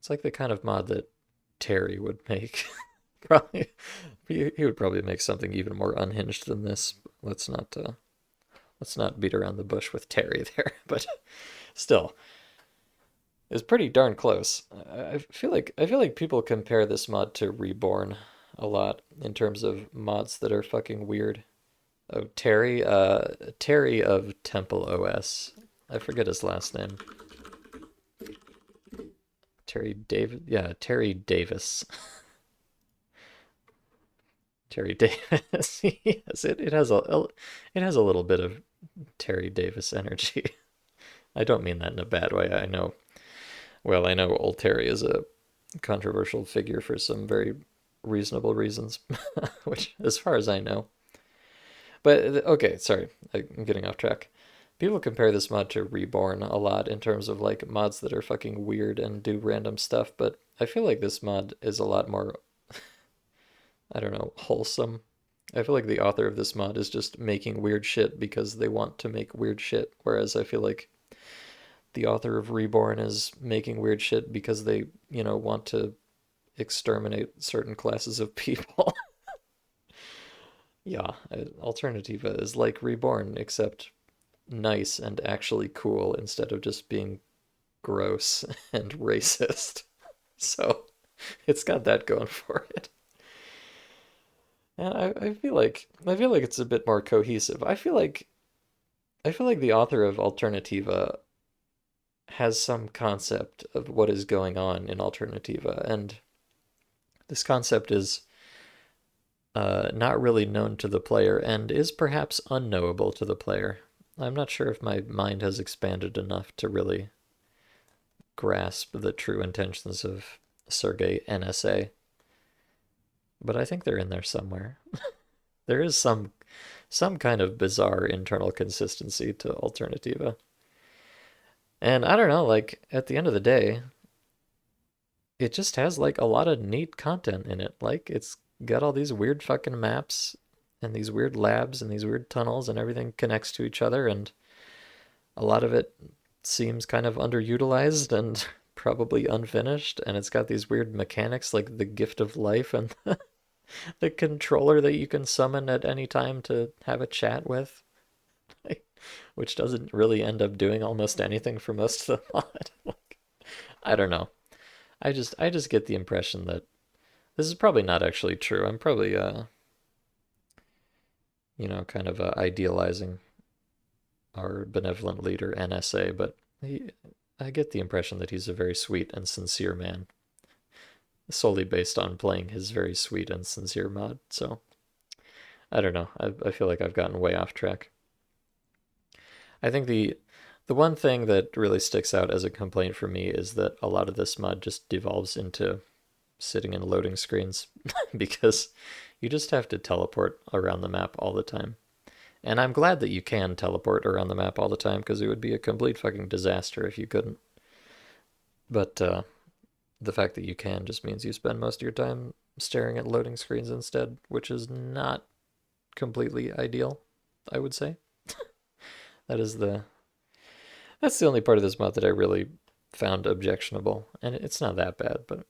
like the kind of mod that Terry would make. Probably he would probably make something even more unhinged than this. Let's not beat around the bush with Terry there, but still, it's pretty darn close. I feel like people compare this mod to Reborn a lot in terms of mods that are fucking weird. Oh, Terry of Temple OS. I forget his last name. Terry David, yeah, Terry Davis. Terry Davis. Yes, it has a little bit of Terry Davis energy. I don't mean that in a bad way. I know old Terry is a controversial figure for some very reasonable reasons, which, as far as I know. But okay, sorry, I'm getting off track. People compare this mod to Reborn a lot in terms of like mods that are fucking weird and do random stuff, but I feel like this mod is a lot more, I don't know, wholesome. I feel like the author of this mod is just making weird shit because they want to make weird shit, whereas I feel like the author of Reborn is making weird shit because they, want to exterminate certain classes of people. Yeah, Alternativa is like Reborn, except nice and actually cool instead of just being gross and racist. So it's got that going for it. And I feel like it's a bit more cohesive. I feel like the author of Alternativa has some concept of what is going on in Alternativa, and this concept is not really known to the player and is perhaps unknowable to the player. I'm not sure if my mind has expanded enough to really grasp the true intentions of Sergei NSA, but I think they're in there somewhere. There is some kind of bizarre internal consistency to Alternativa. And I don't know, like at the end of the day, it just has like a lot of neat content in it. Like it's got all these weird fucking maps and these weird labs and these weird tunnels and everything connects to each other and a lot of it seems kind of underutilized and probably unfinished and it's got these weird mechanics like the gift of life and the controller that you can summon at any time to have a chat with, which doesn't really end up doing almost anything for most of the mod. I don't know. I just get the impression that this is probably not actually true. I'm probably kind of idealizing our benevolent leader NSA, but I get the impression that he's a very sweet and sincere man, solely based on playing his very sweet and sincere mod. So I don't know. I feel like I've gotten way off track. I think the one thing that really sticks out as a complaint for me is that a lot of this mod just devolves into sitting in loading screens because you just have to teleport around the map all the time. And I'm glad that you can teleport around the map all the time because it would be a complete fucking disaster if you couldn't. But the fact that you can just means you spend most of your time staring at loading screens instead, which is not completely ideal, I would say. That is the that's the only part of this mod that I really found objectionable, and it's not that bad, but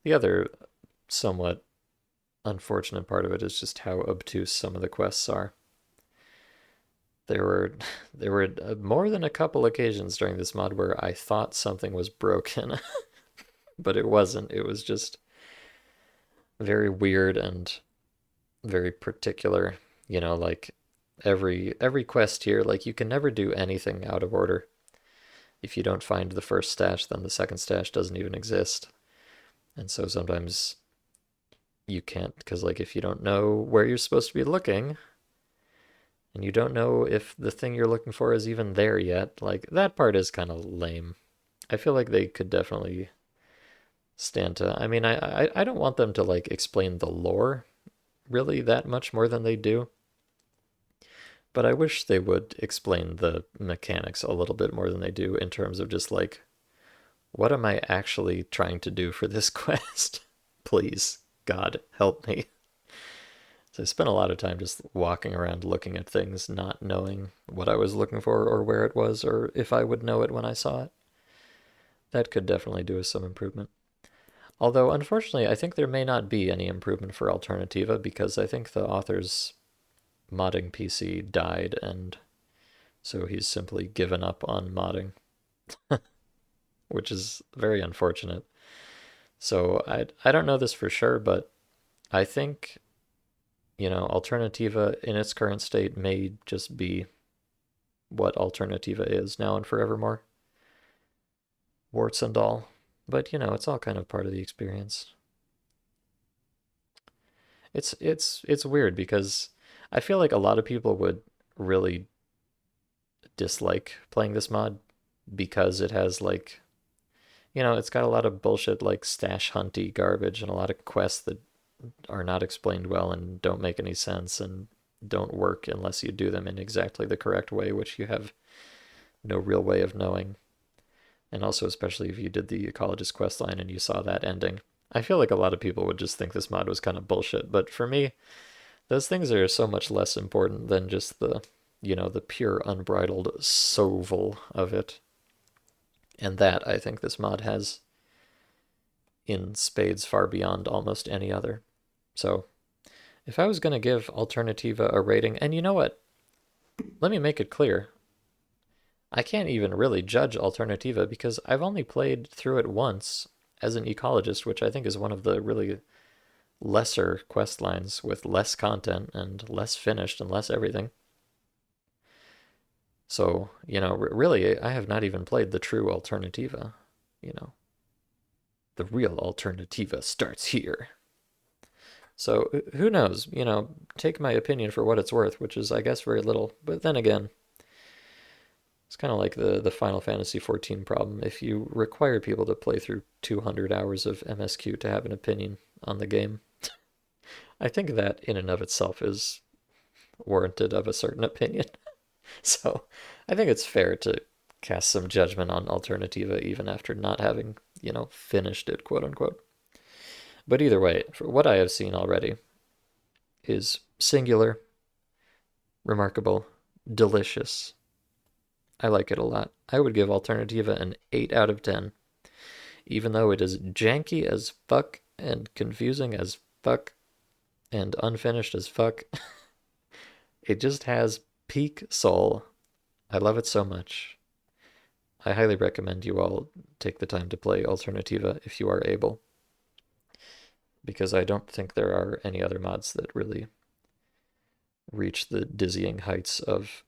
the other somewhat unfortunate part of it is just how obtuse some of the quests are. There were there were more than a couple occasions during this mod where I thought something was broken, but it wasn't. It was just very weird and very particular. Like every quest here, like you can never do anything out of order. If you don't find the first stash, then the second stash doesn't even exist. And so sometimes you can't, because like if you don't know where you're supposed to be looking, and you don't know if the thing you're looking for is even there yet, like that part is kind of lame. I feel like they could definitely stand to. I mean, I don't want them to like explain the lore really that much more than they do, but I wish they would explain the mechanics a little bit more than they do in terms of just like, what am I actually trying to do for this quest? Please, God, help me. So I spent a lot of time just walking around looking at things, not knowing what I was looking for or where it was or if I would know it when I saw it. That could definitely do with some improvement. Although, unfortunately, I think there may not be any improvement for Alternativa because I think the author's modding PC died and so he's simply given up on modding, which is very unfortunate. So I don't know this for sure, but I think, Alternativa in its current state may just be what Alternativa is now and forevermore. Warts and all. But it's all kind of part of the experience. It's weird because I feel like a lot of people would really dislike playing this mod because it has like it's got a lot of bullshit like stash hunty garbage and a lot of quests that are not explained well and don't make any sense and don't work unless you do them in exactly the correct way, which you have no real way of knowing. And also, especially if you did the Ecologist quest line and you saw that ending. I feel like a lot of people would just think this mod was kind of bullshit, but for me, Those things are so much less important than just the pure unbridled sovel of it. And that, I think this mod has in spades far beyond almost any other. So, if I was going to give AlternativA a rating, and you know what? Let me make it clear. I can't even really judge AlternativA because I've only played through it once as an ecologist, which I think is one of the really lesser quest lines with less content and less finished and less everything. So, really, I have not even played the true AlternativA. You know, the real AlternativA starts here. So, who knows? Take my opinion for what it's worth, which is, I guess, very little. But then again, it's kind of like the Final Fantasy XIV problem. If you require people to play through 200 hours of MSQ to have an opinion on the game, I think that in and of itself is warranted of a certain opinion. So I think it's fair to cast some judgment on AlternativA even after not having, finished it, quote unquote. But either way, for what I have seen already is singular, remarkable, delicious. I like it a lot. I would give AlternativA an 8 out of 10, even though it is janky as fuck and confusing as fuck and unfinished as fuck. It just has peak soul. I love it so much. I highly recommend you all take the time to play AlternativA if you are able, because I don't think there are any other mods that really reach the dizzying heights of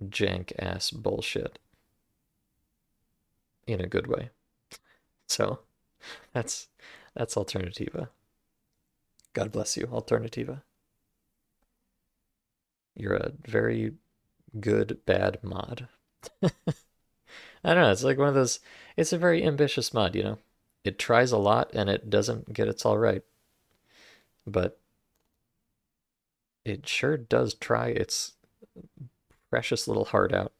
jank ass bullshit in a good way. So that's AlternativA. God bless you, AlternativA. You're a very good bad mod. I don't know, it's like one of those, it's a very ambitious mod. It tries a lot and it doesn't get its all right. But it sure does try its precious little heart out.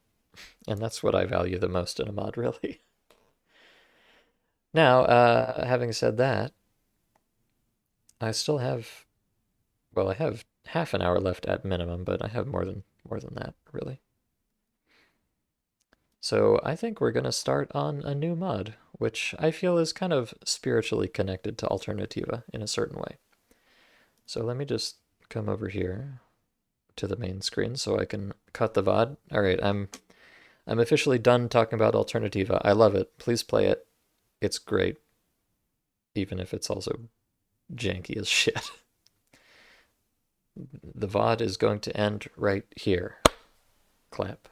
And that's what I value the most in a mod, really. Now, having said that, I still have, well, I have half an hour left at minimum, but I have more than that, really. So I think we're going to start on a new mod, which I feel is kind of spiritually connected to AlternativA in a certain way. So let me just come over here to the main screen so I can cut the VOD. All right, I'm officially done talking about AlternativA. I love it. Please play it. It's great, even if it's also janky as shit. The VOD is going to end right here. Clap.